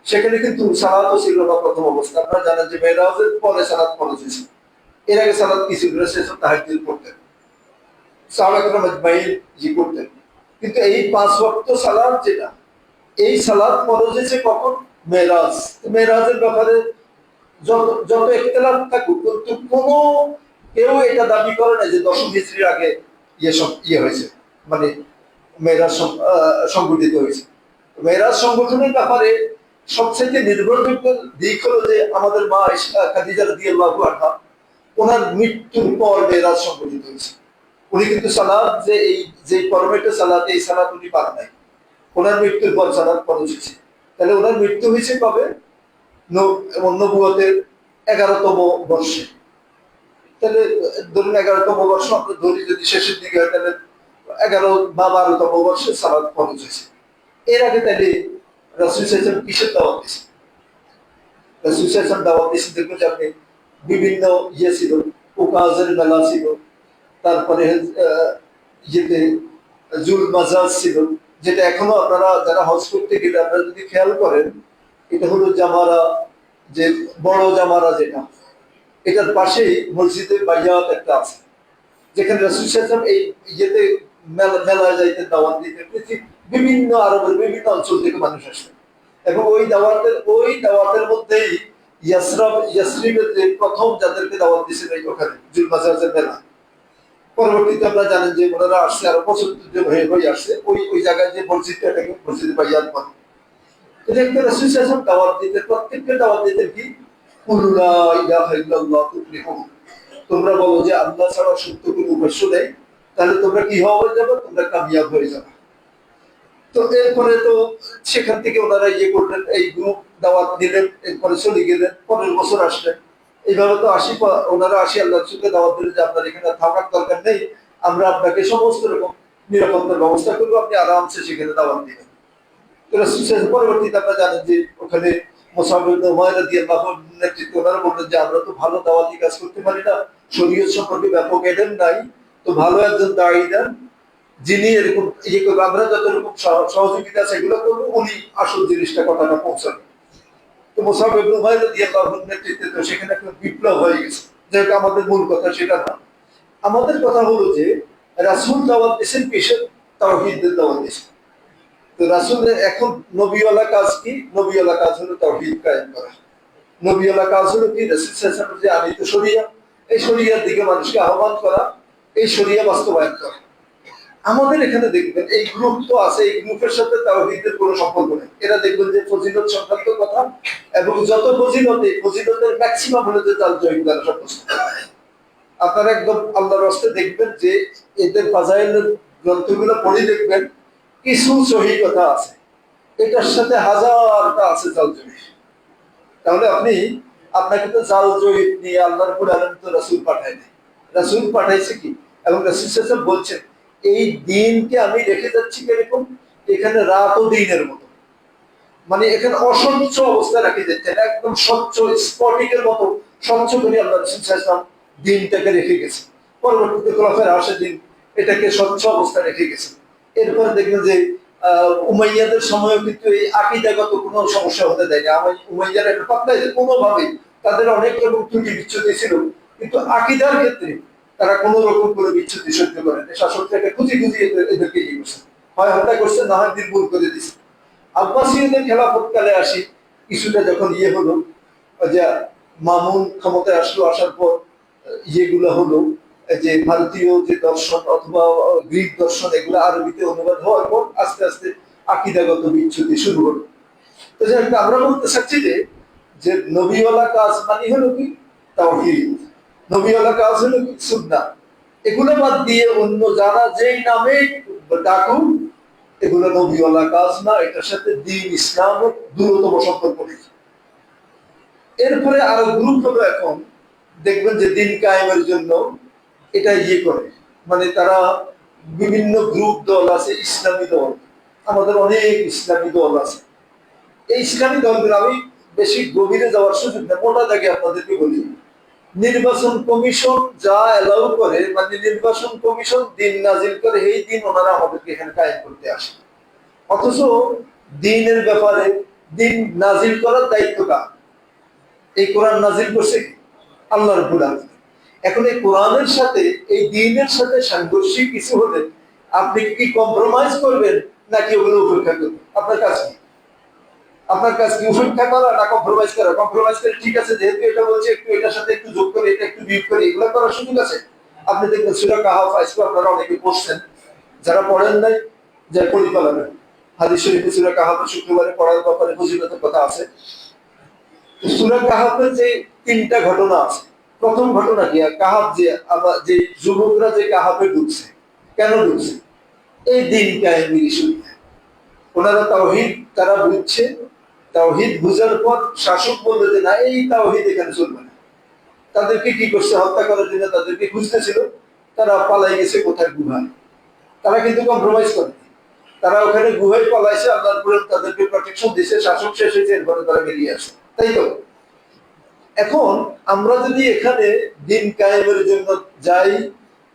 Speaker 1: সেখানে কিন্তু সালাতও ছিল না প্রথম অবস্থা। আপনারা জানেন যে মেরাজের পরে সালাত ফরজ হয়েছে। এর আগে সালাত কি ছিল? রাসূল তাহাজ্জুদ পড়তেন, সাহাবায়ে কেরাম আজমাইন করতেন। কিন্তু এই 5 ওয়াক্ত সালাত যেটা, এই সালাত ফরজ হয়েছে কখন? মেরাজ। মেরাজের ব্যাপারে যত যত ইখতিলাফ থাকুক, কিন্তু কোনো কেউ এটা দাবি করে না যে 10 হিজরির আগে হয়েছে, মানে মেরাজ সংগঠিত হয়েছে। মেরাজ সংগঠনের ব্যাপারে সবচেয়ে নির্ভরযোগ্য দিক হলো যে আমাদের মা খাদিজা রাদিয়াল্লাহু আনহা, ওনার মৃত্যুর পর মেরাজ সংগঠিত হয়েছে। উনি কিন্তু সালাত যে ফরমেটে সালাত, এই সালাত উনি পান নাই, ওনার মৃত্যুর পর সালাত ফরজ হয়েছে। তাহলে ওনার মৃত্যু হয়েছে কবে? নবুয়তের 11তম বর্ষে। তাহলে ধরুন 11তম বর্ষ আমরা ধরি, যদি শেষের দিকে হয় তাহলে 11 বা 12তম বর্ষে সালাত ফরজ হয়েছে। এর আগে তাহলে রাসূল সাল্লাল্লাহু আলাইহি ওয়াসাল্লাম কিসের দাওয়াত দিয়েছেন? রাসূল সাল্লাল্লাহু আলাইহি ওয়াসাল্লাম দাওয়াত দিয়েছেন, দেখবেন যে আপনি বিভিন্ন ছিল, উকাজের মেলা ছিল, তারপরে ইয়েতে জুল মাজাজ ছিল, যেটা এখনো আপনারা যারা হজ করতে গেলে আপনারা যদি খেয়াল করেন, এটা হলো জামারা, যে বড় জামারা যেটা, এটার পাশেই মসজিদে বাইয়াত একটা আছে, যেখানে রাসূল সাল্লাল্লাহু আলাইহি ওয়াসাল্লাম এই মেলায় যাইতেন, দাওয়াত দিতেন। বিভিন্ন আরবের বিভিন্ন অঞ্চল থেকে মানুষ আসতেন, এবং ওই দাওয়াতের মধ্যেই ইয়াসরিবের যে প্রথম যাদেরকে দাওয়াত দিয়েছেন এই ওখানে জুল মাজাজের মেলা। পরবর্তীতে আপনারা জানেন যে ওনারা আসছে, আরো বছর হয়ে আসছে, ওই জায়গায় যে মসজিদটা, এটাকে মসজিদে বাইয়াত বলে। এটা রাসূল সাল্লাল্লাহু আলাইহি ওয়াসাল্লাম দাওয়াত দিতেন, প্রত্যেককে দাওয়াত দিতেন কি? কুল লা ইলাহা ইল্লাল্লাহ তুফলিহুন, তোমরা বলো যে আল্লাহ ছাড়া সত্য কোনো উপাস্য নেই, তাহলে তোমরা কি হয়ে যাবে? তোমরা কামিয়াব হয়ে যাবে। তো এরপরে তো সেখান থেকে ওনারা ইয়ে করলেন, এই গ্রুপ দাওয়াত দিলেন, এরপরে চলে গেলেন, পরের বছর আসলেন। এইভাবে তো ওনারা আল্লাহ রসুলকে দাওয়াত দিলেন যে আপনার এখানে থাকার দরকার নেই, আমরা আপনাকে সমস্ত রকম নিরাপত্তার ব্যবস্থা করবো, আপনি আরামসে সেখানে দাওয়াত দিবেন। পরবর্তীতে আপনারা জানেন যে ওখানে নেতৃত্বে ওনারা বললেন যে আমরা তো ভালো দাওয়াতি কাজ করতে পারি না, শরীয়ত সম্পর্কে ব্যাপক এলেন নাই, তো ভালো একজন দাঁড়িয়ে দেন যিনি এরকম ইয়ে করবে, আমরা যত রকম সহযোগিতা সেগুলো করবো, উনি আসল জিনিসটা কথাটা পৌঁছাবে। তো মুসাব ইবনে উমাইর রাদিয়াল্লাহু আনহুর নেতৃত্বে তো সেখানে একটা বিপ্লব হয়ে গেছে। যেহেতু আমাদের মূল কথা সেটা না, আমাদের কথা হলো যে রাসূল দাওয়াত দিয়েছেন কিসের? তাওহীদের দাওয়াত দিয়েছেন। তো রাসূলের এখন নবীওয়ালা কাজ কি? নবীওয়ালা কাজ হলো তাওহীদ কায়েম করা। নবীওয়ালা কাজ হলো কি? রাসূল সাল্লাল্লাহু আলাইহি ওয়াসাল্লাম যে আনিত শরিয়া, এই শরিয়ার দিকে মানুষকে আহ্বান করা, এই শরিয়া বাস্তবায়ন করা। আমাদের এখানে দেখবেন এই গ্রুপ তো আছে, এই গ্রুপের সাথে তাওহীদের কোনো সম্পর্ক নেই। এরা দেখবেন যে ফজিলত সংক্রান্ত কথা, এবং যত ফজিলতের ম্যাক্সিমাম হলো যে জাল জয়ী দ্বারা সাব্যস্ত। আপনারা একদম আল্লাহর রাস্তে দেখবেন যে এদের ফাজাইলের গ্রন্থগুলো পড়ে দেখবেন কিছু সহি কথা আছে, এটার সাথে হাজারটা আছে জাল জয়ী। তাহলে আপনাকে তো জাল জয়ী নিয়ে আল্লাহর কোরআনে তো রাসূল পাঠায়নি। রাসূল পাঠাইছে কি? এবং রাসূল সাল্লাল্লাহু আলাইহি ওয়াসাল্লাম বলছেন এই দিনকে আমি রেখে যাচ্ছি কিরকম? এখানে রাত ও দিনের মতো, মানে এখানে অস্বচ্ছ অবস্থায় রেখে যাচ্ছেন, একদম স্বচ্ছ স্ফটিকের মতো স্বচ্ছ করে আল্লাহ রাসূল সাল্লাল্লাহু আলাইহি ওয়াসাল্লাম দিনটাকে রেখে গেছে। পরবর্তীতে খোলাফায়ে রাশিদিন এটাকে স্বচ্ছ অবস্থায় রেখে গেছে। এরপরে দেখবেন যে উমাইয়াদের সময়ও কিন্তু এই আকীদাগত কোনো সমস্যা হতে দেয়নি। উমাইয়ারা একটা পাতলাই কোনোভাবেই, তাদের অনেক রকম ত্রুটি বিচ্যুতি ছিল, কিন্তু আকীদার ক্ষেত্রে তারা কোন রকম করে বিচ্ছুতি সহ্য করেন। শাসকটাকে খুঁজি এদেরকে ইয়ে করছে, হয় হত্যা করছে, না হয় নির্মূল করে দিচ্ছে। আব্বাসীয়দের খেলাফতকালে আসি, কিছুটা যখন ইয়ে হলো, যে মামুন ক্ষমতায় আসলো, আসার পর ইয়েগুলো হলো যে ভারতীয় যে দর্শন অথবা গ্রিক দর্শন, এগুলো আরবিতে অনুবাদ হওয়ার পর আস্তে আস্তে আকীদাগত বিচ্যুতি শুরু হলো। তো আমরা বলতে চাচ্ছি যে নবীওয়ালা কাজ মানে হলো কি? তাওহীদ। নবীওয়ালা কাজ হলো কি? সুন্নাহ। এগুলো বাদ দিয়ে অন্য যারা যেই নামে ডাকুন, এগুলো নবীওয়ালা কাজ না, এটার সাথে দ্বীন ইসলামের দূরতম সম্পর্ক নেই। এরপরে আরো গ্রুপ হলো, এখন দেখবেন যে দিন কায়েমের জন্য এটা ইয়ে করে, মানে তারা বিভিন্ন গ্রুপ দল আছে, ইসলামী দল, আমাদের অনেক ইসলামী দল আছে। এই ইসলামী দলগুলো আমি বেশি গভীরে যাওয়ার সুযোগ না, মোটা দাগে আপনাদেরকে বলি। নির্বাচন কমিশন যা এলাউ করে, মানে নির্বাচন কমিশন দিন নাজিল করে, এই দিন ওনারা আমাদেরকে এখানে কায়েম করতে আসে। অথচ দিনের ব্যাপারে দিন নাজিল করার দায়িত্ব কার? এই কোরআন নাজিল করছে আল্লাহ রাব্বুল আলামিন। এখন এই কোরআনের সাথে এই দিনের সাথে সাংঘর্ষিক কিছু হলে আপনি কি কম্প্রোমাইজ করবেন, নাকি ওগুলো উপেক্ষা করবেন? আপনার কাজ কি? আপনার কাজ কি উপেক্ষা করা না কম্প্রোমাইজ করা? কম্প্রোমাইজ করে ঠিক আছে, যেহেতু এটা বলছে একটু এটার সাথে একটু যোগ করে, এটা একটু বিয়োগ করে, এগুলো করার সুযোগ আছে। আপনি দেখবেন সূরা কাহাফ আজকে আপনারা অনেকে পড়ছেন, যারা পড়েন নাই যে পরিপালনের হাদিস শরীফে সূরা কাহাফের শুক্রবারে পড়ার ব্যাপারে ফজিলতের কথা আছে। সূরা কাহাফের যে তিনটা ঘটনা আছে, প্রথম ঘটনা কি? কাহাফ যে যুবকরা যে কাহাফে ঢুকছে, কেন ঢুকছে? এই দিন কায়েমের ইস্যুতে ওনারা তাওহীদ তারা বুঝছে, তাওহীদ বুঝার পর শাসক বলল যে না, এই তাওহীদ এখানে চলবে না। তাদেরকে কি করছে? হত্যা করার জন্য তাদেরকে খুঁজতেছিল, তারা পালাই গেছে কোথায়? গুহায়। তারা কিন্তু কম্প্রোমাইজ করেনি, তারা ওখানে গুহায় পালাইছে, আল্লাহর উপরে তাদেরকে প্রোটেকশন দিয়েছে, শাসক শেষ হয়েছে, এরপরে তারা বেরিয়ে আসে, তাই তো? এখন আমরা যদি এখানে দিন কায়েমের জন্য যাই,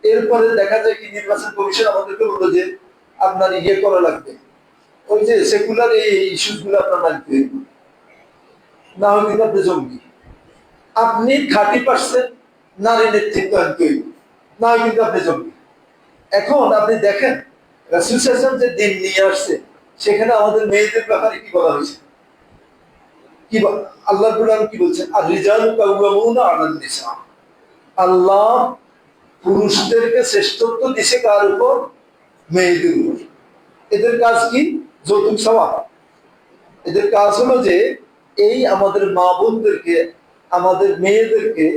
Speaker 1: এরপরে দেখা যায় কি নির্বাচন কমিশন আমাদেরকে বললো যে আপনার ইয়ে করা লাগবে, ওই যে সেকুলার এই ইস্যুস গুলো আপনার মানতে, না হয় কিন্তু আপনি জঙ্গি। আপনি 30% নারী নেতৃত্ব আনতে, না হয় কিন্তু আপনি জঙ্গি। এখন আপনি দেখেন রাসূল সাল্লাল্লাহু আলাইহি ওয়াসাল্লাম যে দিন নিয়ে আসছে, সেখানে আমাদের মেয়েদের ব্যাপারে কি বলা হয়েছে? কি আল্লাহ রাব্বুল আলামিন কি বলছেন? আর রিজালু কাওয়ামুনা আলান নিসা। আল্লাহ পুরুষদেরকে শ্রেষ্ঠত্ব দিয়েছে কার উপর? মেয়েদের উপর। এদের কাজ কি? যৌতুক চাওয়া। এদের কাজ হলো যে এই আমাদের মা বোনদেরকে, আমাদের মেয়েদেরকে,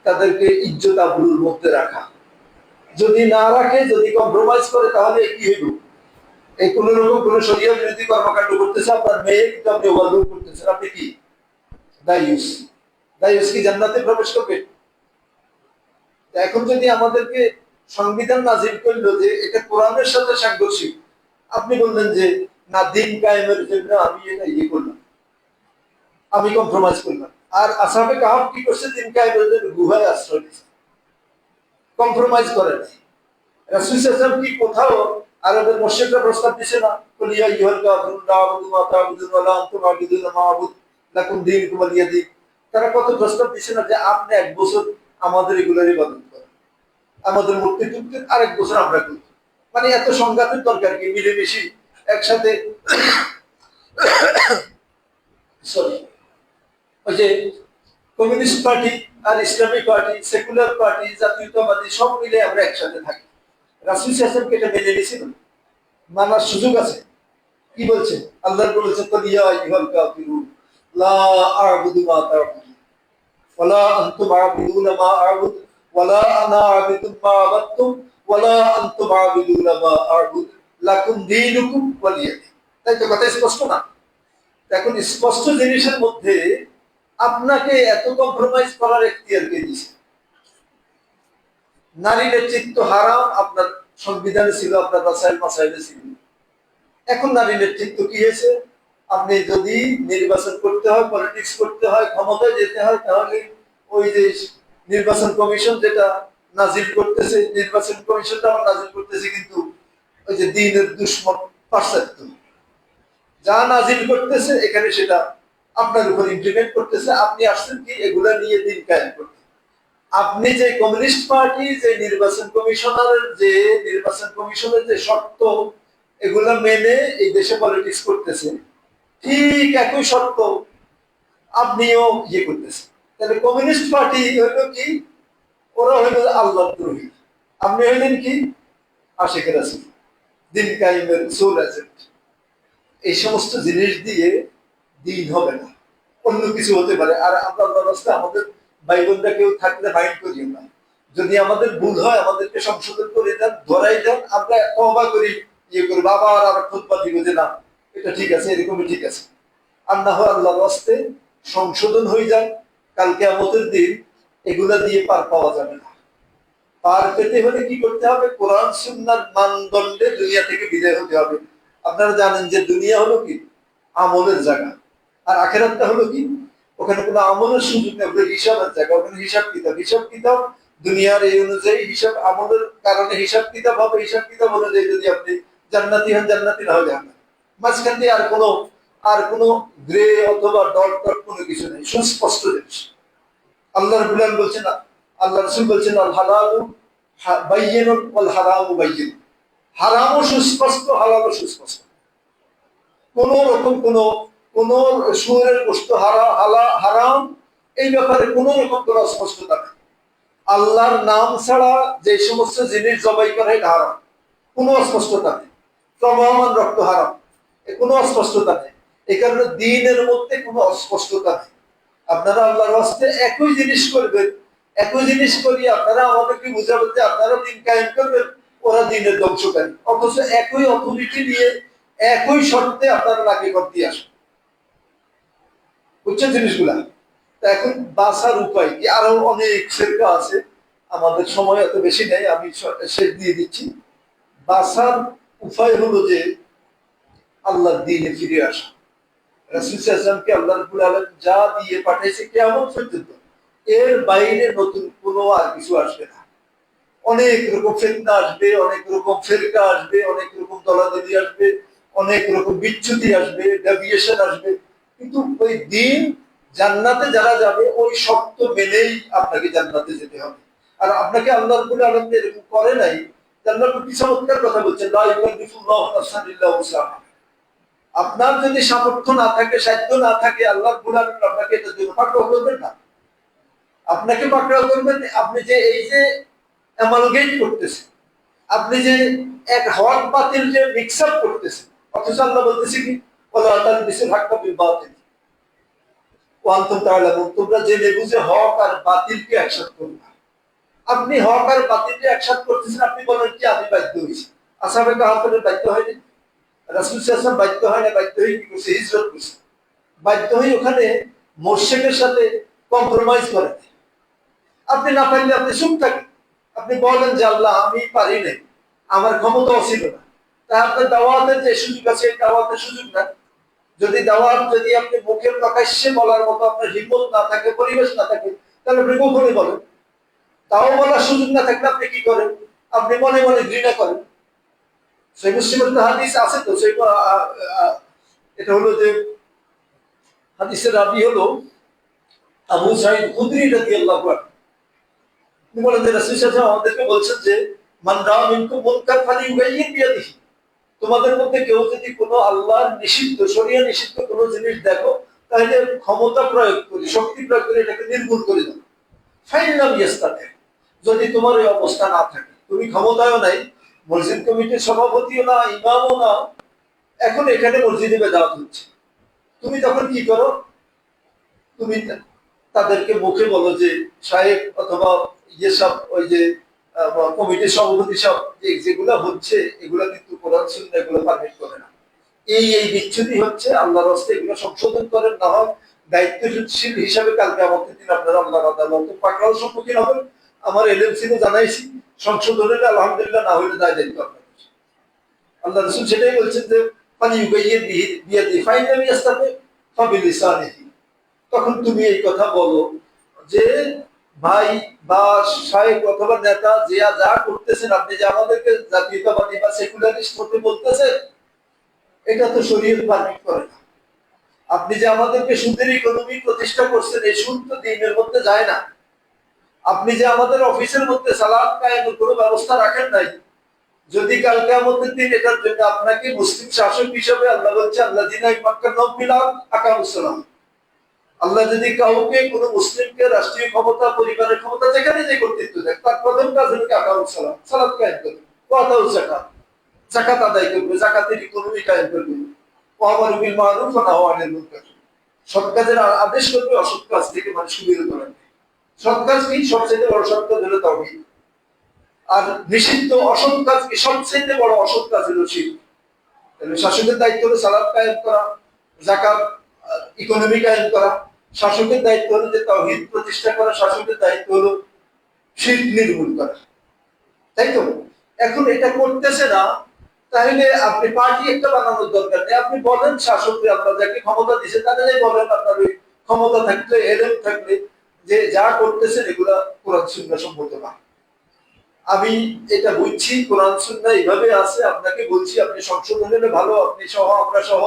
Speaker 1: তাদেরকে ইজ্জত আবরুর মধ্যে রাখা। যদি না রাখে, যদি কম্প্রোমাইজ করে, তাহলে কি হইব? এই কোন রকম কোন শরীয়ত বিরোধী কর্মকাণ্ড করতেছে আপনার মেয়ে, কিন্তু আপনি ওভারলুক করতেছেন। আপনি কি দায়ুস? দায়ুস কি জান্নাতে প্রবেশ করবে? এখন যদি আমাদেরকে সংবিধান নাজিল করলো যে এটা কোরআনের সাথে সাংঘর্ষিক, আপনি বললেন যে না, দিন কায়েমের জন্য আমি এটা ইয়ে করলাম, আমি কম্প্রোমাইজ করলাম। আর আসহাবে কাহাফ কি করছে? দিন কায়েমের জন্য গুহায় আশ্রয় দিচ্ছে, কম্প্রোমাইজ করে নাই। রাসূল সাল্লাল্লাহু আলাইহি ওয়াসাল্লাম কি কোথাও আরবের মুশরিকরা প্রস্তাব দিছে না, কুল ইয়া আইয়ুহাল কাফিরুন লা আ'বুদু মা তা'বুদুন ওয়া লা আনতুম আ'বুদুনা মা আ'বুদু লাকুম দীনুকুম ওয়ালিয়া দীন? তারা কত প্রস্তাব দিছে না যে আপনি এক বছর আমাদের এগুলোর ইবাদত করেন, আমাদের মূর্তি টুকতে আরেক বছর আমরা করি। মানে এত সংঘাতের দরকার কি? মিলেমিশে একসাথে সরি, ওই যে কমিউনিস্ট পার্টি আর ইসলামিক পার্টি, সেকুলার পার্টি, জাতীয়তাবাদী সব মিলে আমরা একসাথে থাকি। রাসূল সাল্লাল্লাহু আলাইহি ওয়াসাল্লাম এটা মেনে নিয়েছিল? মানার সুযোগ আছে? কি বলছে? আল্লাহ বলেছে কুল ইয়া আইয়ুহাল কাফিরুন লা আ'বুদু মা তা'বুদুন ওয়ালা আনতুম আ'বুদুনা মা আ'বুদু ওয়ালা আনা আ'বুদু মা আ'বাদতুম ওয়ালা আনতুম আ'বুদুনা মা আ'বুদু লাকুম দীনুকুম ওয়ালিয়া দীন। তাই তো কথা স্পষ্ট না? এখন স্পষ্ট জিনিসের মধ্যে আপনাকে এত কম্প্রোমাইজ করার এখতিয়ার কে দিয়েছে? নারী নেতৃত্ব হারাম আপনার সংবিধানে ছিল, আপনার মাসাইলে ছিল। এখন নারী নেতৃত্ব কি হয়েছে? আপনি যদি নির্বাচন করতে হয়, পলিটিক্স করতে হয়, ক্ষমতায় যেতে হয়, তাহলে ওই যে নির্বাচন কমিশন যেটা নাজিল করতেছে, নির্বাচন কমিশনটা আমার নাজিল করতেছে কিন্তু ওই যে দ্বীনের দুশমন পাশ্চাত্য যা নাজিল করতেছে এখানে সেটা আপনার উপর ইমপ্লিমেন্ট করতেছে। আপনি আসছেন কি এগুলা নিয়ে দিন কায়েম করতে? আপনি যে কমিউনিস্ট পার্টি, যে নির্বাচন কমিশনের যে শর্ত, এগুলা মেনে এই দেশে পলিটিক্স করতেছে, ঠিক একই শর্ত আপনিও ইয়ে করতেছেন। তাহলে কমিউনিস্ট পার্টি হইল কি? ওরা হইল আল্লাহর দ্রোহী। আপনি হইলেন কি? আশিকের রাসূল, দিন কায়েমের সোল এজেন্ট। এই সমস্ত জিনিস দিয়ে দিন হবে না, অন্য কিছু হতে পারে। আর আমরা ব্যবস্থা আমাদের ভাই বোনরা কেউ থাকলে মাইন্ড করিও না, যদি আমাদের ভুল হয় আমাদেরকে সংশোধন করে দেন, ধরাই দেন, আমরা তওবা করি, ইয়ে করি, বাবা আর খুতবা দিব যে না এটা ঠিক আছে, এরকমই ঠিক আছে। আর না হয় আল্লাহর রাস্তে সংশোধন হয়ে যায়। কাল কিয়ামতের দিন এগুলা দিয়ে পার পাওয়া যাবে না। পার পেতে হলে কি করতে হবে? কোরআন সুন্নাহর মানদণ্ডে দুনিয়া থেকে বিদায় হতে হবে। আপনারা জানেন যে দুনিয়া হলো কি আমলের জায়গা, আর আখেরাতটা হলো কি ওখানে কোনো আমলের সুযোগ নেই, ওখানে হিসাবের জায়গা, ওখানে হিসাব কিতাব দুনিয়ার এই অনুযায়ী হিসাব আমলের কারণে হিসাব কিতাব হবে, হিসাব কিতাব অনুযায়ী যদি আপনি জান্নাতি হন জান্নাতি, না হলে জান্নাত। মাঝখান দিয়ে আর কোনো গ্রে অথবা ডট ডট কোনো কিছু নেই, সুস্পষ্ট জিনিস। আল্লাহ রাব্বুল আলামিন বলছেন, আল্লাহ রাসূল বলছেন আল হালালু বাইয়িনুন ওয়াল হারামু বাইয়িন। হারামও সুস্পষ্ট, হালালও সুস্পষ্ট। কোন রকম কোন সুরের গোশত হারাম এই ব্যাপারে কোন রকম কোন স্পষ্টতা নেই। আল্লাহর নাম ছাড়া যে সমস্ত জিনিস জবাই করা হয় হারাম, কোনো অস্পষ্টতা নেই। প্রবাহমান রক্ত হারাম, কোনো অস্পষ্টতা নেই। এই কারণে দ্বীনের মধ্যে কোনো অস্পষ্টতা নেই। আপনারা আল্লাহর রাস্তে একই জিনিস করবেন, একই জিনিস করি আপনারা আমাদেরকে বুঝাবেন যে আপনারা দিন কায়েম করবেন, ওরা দিনের ধ্বংসকারী। অথচ একই অথরিটি নিয়ে একই শর্তে আপনারা লাগিয়ে করতে আসেন। বুঝছেন জিনিসগুলা? এখন বাঁচার উপায় কি? আরো অনেক ফেরকা আছে, আমাদের সময় এত বেশি নেই, আমি শেষ দিয়ে দিচ্ছি। বাঁচার উপায় হলো যে আল্লাহর দ্বীনে ফিরে আসা। রাসূল সাল্লাল্লাহু আলাইহি ওয়াসাল্লামকে আল্লাহ রাব্বুল আলামিন যা দিয়ে পাঠিয়েছে কিয়ামত পর্যন্ত, এর বাইরে নতুন কোনো আর কিছু আসবে না। অনেক রকম ফিতনা আসবে, অনেক রকম ফিরকা আসবে, অনেক রকম দলাদলি আসবে, অনেক রকম বিচ্যুতি আসবে, ডেভিয়েশন আসবে, কিন্তু ওই দিন জান্নাতে যারা যাবে ওই শর্ত মেনেই আপনাকে জান্নাতে যেতে হবে। আর আপনাকে আল্লাহ রাব্বুল আলামিন এরকম করে নাই। আল্লাহ কি চমৎকার কথা বলছেন, লা ইউকাল্লিফুল্লাহু নাফসান ইল্লা উসআহা। আপনার যদি সামর্থ্য না থাকে, সাধ্য না থাকে, আল্লাহ রাব্বুল আলামিন আপনাকে এটার জন্য পাকড়াও করবেন না। আপনাকে পাকড়াও করবেন আপনি যে এই যে অ্যামালগেট করতেছেন, আপনি যে এক হক বাতিল যে মিক্স আপ করতেছেন, অথচ আল্লাহ বলতেছে কি ওয়ালা তালবিসুল হাক্কা বিল বাতিল ওয়া আনতুম তা'লামুন, তোমরা জেনে বুঝে হক আর বাতিলকে একসাথে করো না। আপনি হক আর বাতিলকে একসাথে করতেছেন, আপনি বলেন কি আমি বাধ্য হইছি। আসহাবে কাহাফের বাধ্য হয়নি? রাসূল সাল্লাল্লাহু আলাইহি ওয়াসাল্লাম বাধ্য হয় না, বাধ্য হয়ে কি করছে, হিজরত করছে। বাধ্য হয়ে ওখানে মোরশেদের সাথে কম্প্রোমাইজ করেন। আপনি না পারলে আপনি চুপ থাকেন, আপনি বলেন যে আল্লাহ আমি পারি নাই, আমার ক্ষমতাও ছিল না। তা আপনার দাওয়াতের যে সুযোগ আছে এই দাওয়াতের সুযোগ না। যদি দাওয়াত যদি আপনি মুখের প্রকাশ্যে বলার মতো আপনার হিম্মত না থাকে, পরিবেশ না থাকে, তাহলে আপনি গোপনে বলেন। তাও বলার সুযোগ না থাকলে আপনি কি করেন, আপনি মনে মনে ঘৃণা করেন। সেই মুসলিমের তো হাদিস আছে তো, সেই এটা হলো যে হাদিসের রাবি হলো আবু সাঈদ খুদরি রাদিয়াল্লাহু আনহু। তিনি বলেন যে রাসূল সাল্লাল্লাহু আলাইহি ওয়াসাল্লাম আমাদেরকে বলছেন যে মান রাআ মিনকুম মুনকার ফালিয়ুগাইয়ির বিয়াদিহি, তোমাদের মধ্যে কেউ যদি কোনো আল্লাহর নিষিদ্ধ, শরিয়া নিষিদ্ধ কোনো জিনিস দেখো, তাহলে ক্ষমতা প্রয়োগ করে, শক্তি প্রয়োগ করে এটাকে নির্মূল করে দাও। ফাইন লাম ইয়াস্তাতি, যদি তোমার এই অবস্থা না থাকে, তুমি ক্ষমতায়ও নাই, মসজিদ কমিটির সভাপতিও না, ইমামও না, এখন এখানে মসজিদে বেদাত হচ্ছে, তুমি তখন কি করো, তুমি তাদেরকে মুখে বলো যে সাহেব অথবা ইয়ে সব, ওই যে কমিটির সভাপতি সব, যেগুলো হচ্ছে এগুলো কিন্তু কোরআন সুন্নাহ এগুলো পারমিট করে না। এই বিচ্ছুতি হচ্ছে, আল্লাহর রাস্তায় এগুলো সংশোধন করেন, না হয় দায়িত্বশীল হিসাবে কালকে আমাদের দিন আপনারা আল্লাহর আদালতে পাকড়াও সম্মুখীন হবেন। আমার এলএমসি জানাইছি, সংশোধনের আলহামদুলিল্লাহ না হলে দায় দায়িত্ব আপনাদের। আল্লাহ রাসূল সেটাই বলছেন যে ফালিয়ুগাইয়ির বিয়াদিহি ফাইন লাম ইয়াস্তাতি ফাবিলিসানিহি, তখন তুমি এই কথা বলো যে ভাই বা শায়েখ অথবা নেতা যে যা করতেছেন, আপনি যে আমাদেরকে জাতীয়তাবাদী বা সেকুলারিস্ট হতে বলতেছেন, এটা তো শরীয়ত পারমিট করে না। আপনি যে আমাদেরকে সুদের ইকোনমি প্রতিষ্ঠা করছেন, এই সুদ তো দ্বীনের মধ্যে যায় না। আপনি যে আমাদের অফিসের মধ্যে সালাত কায়েমের কোনো ব্যবস্থা রাখেন নাই, যদি কাল কিয়ামতের দিন এটার জন্য আপনাকে মুসলিম শাসক হিসেবে আল্লাহ বলছে আল্লাযীনা ইয়ামাক্কানুহুম ফিল আরদ আকামুস সালাত, আল্লাহ যদি কাউকে কোন মুসলিমকে রাষ্ট্রীয় ক্ষমতা, পরিবারের ক্ষমতা, যেখানে যে কর্তৃত্ব দেয়, তার প্রথম কাজ হলো আকামুস সালাত, সালাত কায়েম করবে, ওয়া আতাউজ যাকাত, যাকাত আদায় করবে, যাকাতের ইকোনমি কায়েম করবে, ওয়া আমারু বিল মারুফ ওয়া নাহু আনিল মুনকার, সৎ কাজের আদেশ করবে, অসৎ কাজ থেকে মানুষকে বিরত রাখবে। সৎ কাজ কি? সবচেয়ে বড় সৎ কাজ হলো তাওহীদ। আর নিষিদ্ধ অসৎ কাজ কি? সবচেয়ে বড় অসৎ কাজ হলো শিরক। তাহলে শাসকের দায়িত্ব হলো সালাত কায়েম করা, যাকাত, ইকোনমি কায়েম করা। শাসকের দায়িত্ব হলো যে তাওহীদ প্রতিষ্ঠা করা, শাসকের দায়িত্ব হলো শিরক নির্মূল করা, তাই তো? এখন এটা করতেছে না, তাহলে আপনি পার্টি একটা বানানোর দরকার নেই। আপনি বলেন শাসককে, আপনার যাকে ক্ষমতা দিচ্ছে তাদের বলেন, আপনার ওই ক্ষমতা থাকলে, এলেম থাকলে, যে যা করতেছেন এগুলা কোরআন সুন্নাহ সম্মত না। আমি এটা বুঝছি কোরআন সুন্নাহ এইভাবে আছে, আপনাকে বলছি আপনি সংশোধন হলে ভালো, আপনি সহ আমরা সহ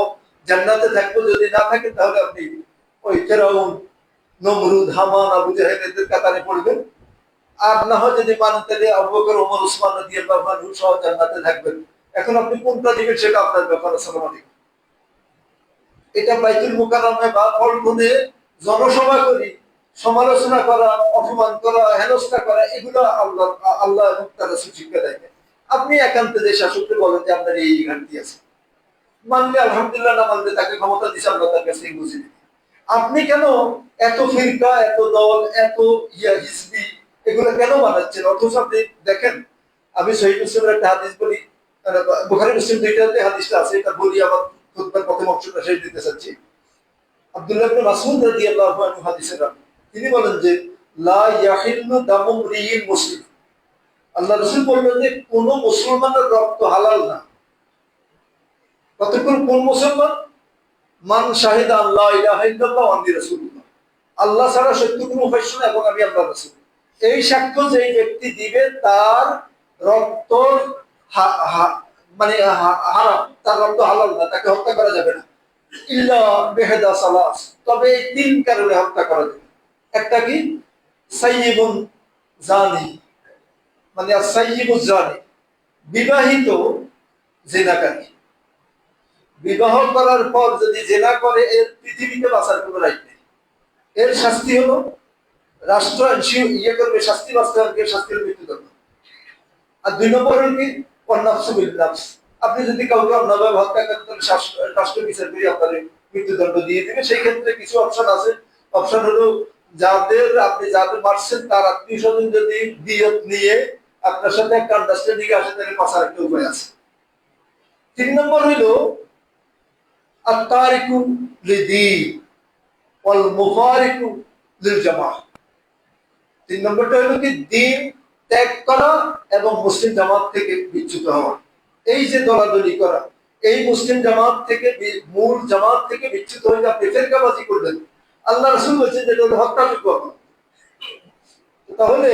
Speaker 1: জান্নাতে থাকবো। যদি না থাকেন তাহলে আপনি ওই ফেরাউন, নমরুদ, হামান, আবু জাহেল এদের কাতারে পড়বেন। আর না হয় যদি মানেন তাহলে আবু বকর, ওমর, উসমান রাদিয়াল্লাহু আনহু সহ জান্নাতে থাকবেন। এখন আপনি কোনটা দিবেন সেটা আপনার ব্যাপার। আসসালামু আলাইকুম। এটা বাইতুল মুকাররমে বা পল্টনে জনসভা করি, সমালোচনা করা, অপমান করা, হেনস্থা করা, এগুলো আল্লাহ এবং তার রাসূল শিক্ষা দেয়। আপনি একান্তে যে শাসককে বলেন যে আপনার এই ঘাটতি আছে, মানলে আলহামদুলিল্লাহ, না মানলে তাকে ক্ষমতা দিছে আল্লাহ তার কাছে বুঝে দিবে। আপনি কেন এত ফিরকা, এত দল, এত হিজবি এগুলো কেন বানাচ্ছেন? অথচ আপনি দেখেন, আমি সহিহ মুসলিমের একটা হাদিস বলি, বুখারী মুসলিম দুইটাতে হাদিসটা আছে, এটা বলি আমার খুতবার প্রথম অংশটা শেষ দিতে চাচ্ছি। আব্দুল্লাহ ইবনে মাসউদ রাদিয়াল্লাহু আনহু হাদিসের রাবী, তিনি বলেন যে লা ইয়াহিল্লু দামু মরিইন মুসলিম, আল্লাহ রাসূল বললেন যে কোন মুসলমানের রক্ত হালাল না। কতক্ষণ? কোন মুসলমান? মান শাহিদা আল্লাহ ইলাহা ইল্লাল্লাহ ওয়া আন্নী রাসূলুল্লাহ, আল্লাহ ছাড়া সত্য কোনো উপাস্য না এবং আমি আল্লাহর রাসূল। এই সাক্ষ্য যেই ব্যক্তি দিবে তার রক্ত মানে হারাম, তার রক্ত হালাল না, তাকে হত্যা করা যাবে না। ইল্লা বিহাদা সালাস, তবে এই তিন কারণে হত্যা করা যাবে। একটা কি? সাইয়্যিবুন জানি, মানে সাইয়্যিবুজ জানি, বিবাহিত জিনাকারী। বিবাহ করার পর যদি জেনা করে, এর পৃথিবীতে বাঁচার কোনো রাইট নেই। এর শাস্তি হলো রাষ্ট্র ইয়ে করবে, শাস্তি বাস্তবায়নকে শাস্তির মৃত্যুদণ্ড। আর দুই নম্বর হল কি? অন্নাফসু বিল নাফস, আপনি যদি কাউকে অন্যভাবে হত্যা করেন তাহলে রাষ্ট্র বিচার করে আপনার মৃত্যুদণ্ড দিয়ে দিবে। সেই ক্ষেত্রে কিছু অপশন আছে। অপশন হলো যাদের মারছেন তার আত্মীয় স্বজন যদি দিয়ত নিয়ে আপনার সাথে একটা আন্ডারস্ট্যান্ডিং আসে, তাহলে বাঁচার একটা উপায় আছে। তিন নম্বর হইল আত-তারিকু লিদ্বীন ওয়াল মুফারিকু লিল জামাআহ। তিন নম্বরটা হলো কি দ্বীন ত্যাগ করা এবং মুসলিম জামাত থেকে বিচ্যুত হওয়া। এই যে দলাদলি করা, এই মুসলিম জামাত থেকে মূল জামাত থেকে বিচ্যুত হয়ে আপনি ফেরকাবাজি করবেন, আল্লাহ রাসূল বলেছেন যে এটা হত্যাযোগ্য। তাহলে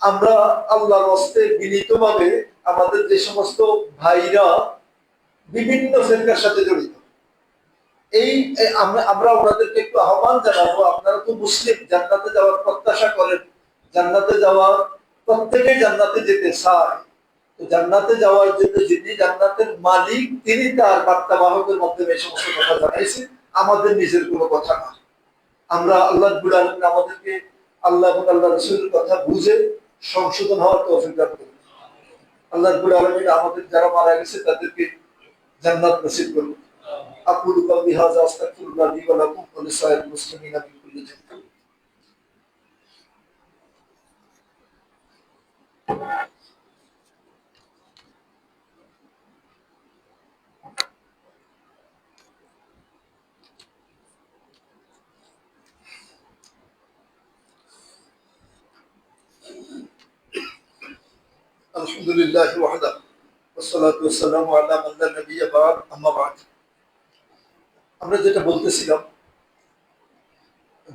Speaker 1: আমরা আল্লাহর হস্তে বিনীতভাবে আমাদের যে সমস্ত ভাইরা বিভিন্ন ফেরকার সাথে জড়িত, এই আমরা ওনাদেরকে একটু আহ্বান জানাবো, আপনারা তো মুসলিম, জান্নাতে যাওয়ার প্রত্যাশা করেন, জান্নাতে যাওয়ার, প্রত্যেকে জান্নাতে যেতে চায়। তো জান্নাতে যাওয়ার জন্য যিনি জান্নাতের মালিক, তিনি তার বার্তাবাহকের মাধ্যমে এই সমস্ত কথা জানাইছেন, আমাদের নিজের কোনো কথা না। আমরা আল্লাহ রাব্বুল আলামিন আমাদেরকে আল্লাহ এবং আল্লাহ রাসূলের কথা বুঝে সংশোধন হওয়ার তৌফিক দান করুন। আল্লাহ রাব্বুল আলামিন আমাদের যারা মারা গেছে তাদেরকে জান্নাত নসিব করুন। أقول قولي هذا أستغفر الله لي ولكم ولسائر المسلمين من كل ذنب. الحمد لله وحده والصلاة والسلام على من لا نبي بعد أما بعد. আমরা যেটা বলতেছিলাম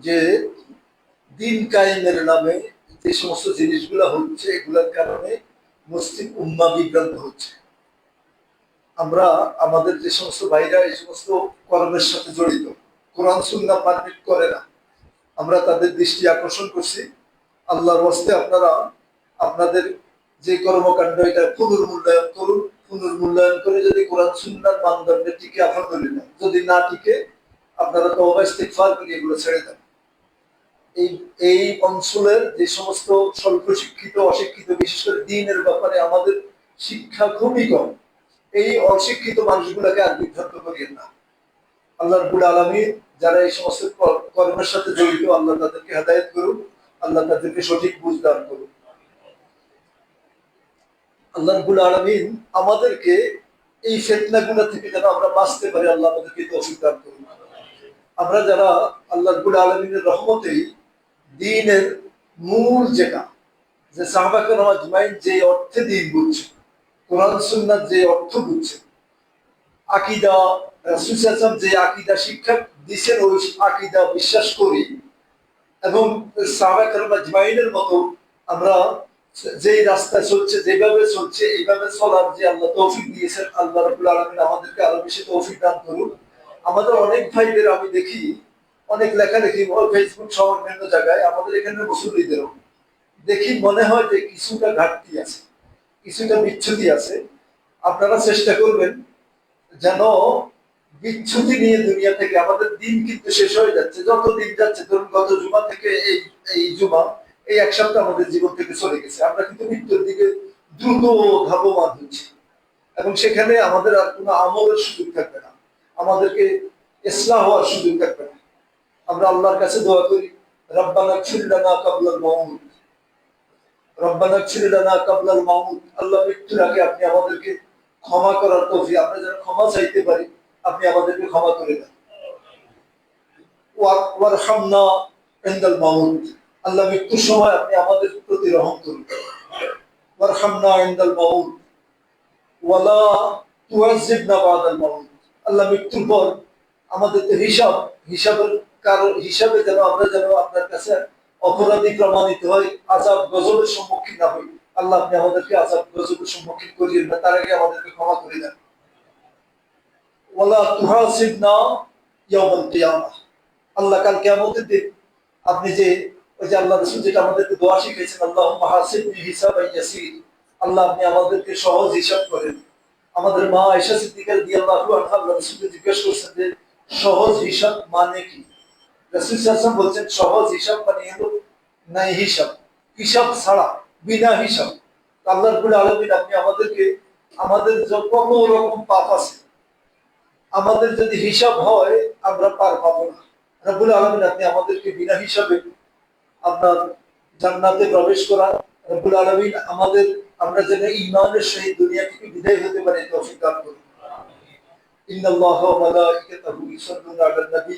Speaker 1: যে দিন কায়েমের নামে যে সমস্ত জিনিসগুলো হচ্ছে, এগুলোর কারণে মুসলিম উম্মাহ বিভ্রান্ত হচ্ছে। আমরা আমাদের যে সমস্ত ভাইরা এই সমস্ত কর্মের সাথে জড়িত, কোরআন সুন্নাহ পারমিট করে না, আমরা তাদের দৃষ্টি আকর্ষণ করছি, আল্লাহর ওয়াস্তে আপনারা আপনাদের যে কর্মকাণ্ড এটা পুনর্মূল্যায়ন করুন। পুনর্মূল্যায়ন করে যদি কোরআন সুন্নাহর মানদণ্ডে টিকে আলহামদুলিল্লাহ, যদি না টিকে আপনারা তওবা ইস্তিগফার করে এগুলো ছেড়ে দেন। এই অঞ্চলের যে সমস্ত স্বল্প শিক্ষিত, অশিক্ষিত, বিশেষ করে দ্বীনের ব্যাপারে আমাদের শিক্ষা খুবই কম, এই অশিক্ষিত মানুষগুলোকে আর বিভ্রান্ত করিয়েন না। আল্লাহ রাব্বুল আলামিন যারা এই সমস্ত কর্মের সাথে জড়িত, আল্লাহ তাদেরকে হেদায়েত করুন, আল্লাহ তাদেরকে সঠিক বুঝ দান করুন। আল্লাহ রাব্বুল আলামিন আমাদেরকে এই ফিতনাগুলো থেকে যেন আমরা বাঁচতে পারি, আল্লাহ আমাদেরকে তৌফিক দান করুন। আমরা যারা আল্লাহ রাব্বুল আলামিনের রহমতেই দ্বীনের মূল যেটা, যে সাহাবা কেরাম আজমাইন যে অর্থে দ্বীন বুঝছে, কোরআন সুন্নাহ যে অর্থ বুঝছে, আকীদা রাসূল সাল্লাল্লাহু আলাইহি ওয়াসাল্লাম যে আকীদা শিক্ষা দিয়েছেন ওই আকীদা বিশ্বাস করি, এবং সাহাবা কেরাম আজমাইনের মতো আমরা যেই রাস্তায় চলছে, যেভাবে চলছে, এইভাবে চলার যে আল্লাহ তৌফিক দিয়েছেন, আল্লাহ রাব্বুল আলামিন আমাদেরকে আরো বেশি তৌফিক দান করুন। আমাদের অনেক ভাইদের আমি দেখি অনেক লেখালেখি ফেসবুক সহ অন্যান্য জায়গায়, আমাদের এখানে মুসল্লিদেরও দেখি, মনে হয় যে কিছুটা ঘাটতি আছে, কিছুটা বিচ্ছুতি আছে। আপনারা চেষ্টা করবেন যেন বিচ্ছুতি নিয়ে দুনিয়া থেকে, আমাদের দিন কিন্তু শেষ হয়ে যাচ্ছে, যত দিন যাচ্ছে, ধরুন গত জুমা থেকে এই জুমা, এই এক সপ্তাহ আমাদের জীবন থেকে চলে গেছে, আমরা কিন্তু মৃত্যুর দিকে দ্রুত ধাবমান হচ্ছি, এবং সেখানে আমাদের আর কোনো আমলের সুযোগ থাকবে না, আমাদেরকে ইসলাহ হওয়ার সুযোগ থাকবে না। আমরা আল্লাহর কাছে দোয়া করি, রব্বানা ইগফির লানা ক্বাবলাল মাউত, রব্বানা ইগফির লানা ক্বাবলাল মাউত। আল্লাহ মৃত্যুর আগে আপনি আমাদেরকে ক্ষমা করার তৌফিক, আমরা যেন ক্ষমা চাইতে পারি, আপনি আমাদেরকে ক্ষমা করে দেন। ওয়ারহামনা ইনদাল মাউত, আল্লাহ মৃত্যুর সময় আপনি আমাদের প্রতি রহম করুন। ওয়ারহামনা ইনদাল মাউত ওয়ালা তুআযিবনা বাদাল মাউত, আল্লাহ মৃত্যুর পর আমাদের তো হিসাবের কারণ হিসাবে যেন আমরা যেন আপনার কাছে অপরাধী প্রমাণিত হয়, আযাব গজবের সম্মুখীন না হই। আল্লাহ আপনি আমাদেরকে আযাব গজবের সম্মুখীন করিয়েন না, তার আগে আমাদেরকে ক্ষমা করে দেন। ওয়ালা তুহাসিবনা ইয়াউমাল কিয়ামাহ, আল্লাহ কাল কিয়ামতের দিন আপনি যে ওই যে আল্লাহ রাসূল যেটা আমাদেরকে দোয়া শিখিয়েছেন, আল্লাহুম্মা হাসিবনি হিসাবান ইয়াসীর, আল্লাহ আপনি আমাদেরকে সহজ হিসাব করেন। আমাদের মা আয়েশা সিদ্দিকা রাদিয়াল্লাহু আনহা আল্লাহ রাসূলকে জিজ্ঞাসা করছেন যে সহজ হিসাব মানে কি? রাসূল সাল্লাল্লাহু আলাইহি ওয়াসাল্লাম বলছেন সহজ হিসাব মানে হলো নাই হিসাব, হিসাব ছাড়া, বিনা হিসাব। আল্লাহ রাব্বুল আলামিন আপনি আমাদেরকে, আমাদের যত রকম পাপ আছে, আমাদের যদি হিসাব হয় আমরা পার পাবো না। রাব্বুল আলামিন আপনি আমাদেরকে বিনা হিসাবে আপনার জান্নাতে প্রবেশ করা, রাব্বুল আলামিন আমাদের, আমরা যেন ঈমানের সহিত দুনিয়া থেকে বিদায় হতে পারি তৌফিক দান করুন। ইন্নাল্লাহা ওয়া মালাইকাতাহু ইউসাল্লুনা আলান নবী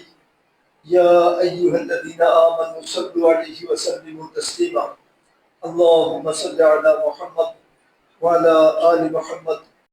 Speaker 1: ইয়া আইয়ুহাল্লাযীনা আমানু সাল্লু আলাইহি ওয়া সাল্লিমু তাসলিমা আল্লাহুম্মা সাল্লি আলা মুহাম্মদ ওয়া আলা আলি মুহাম্মদ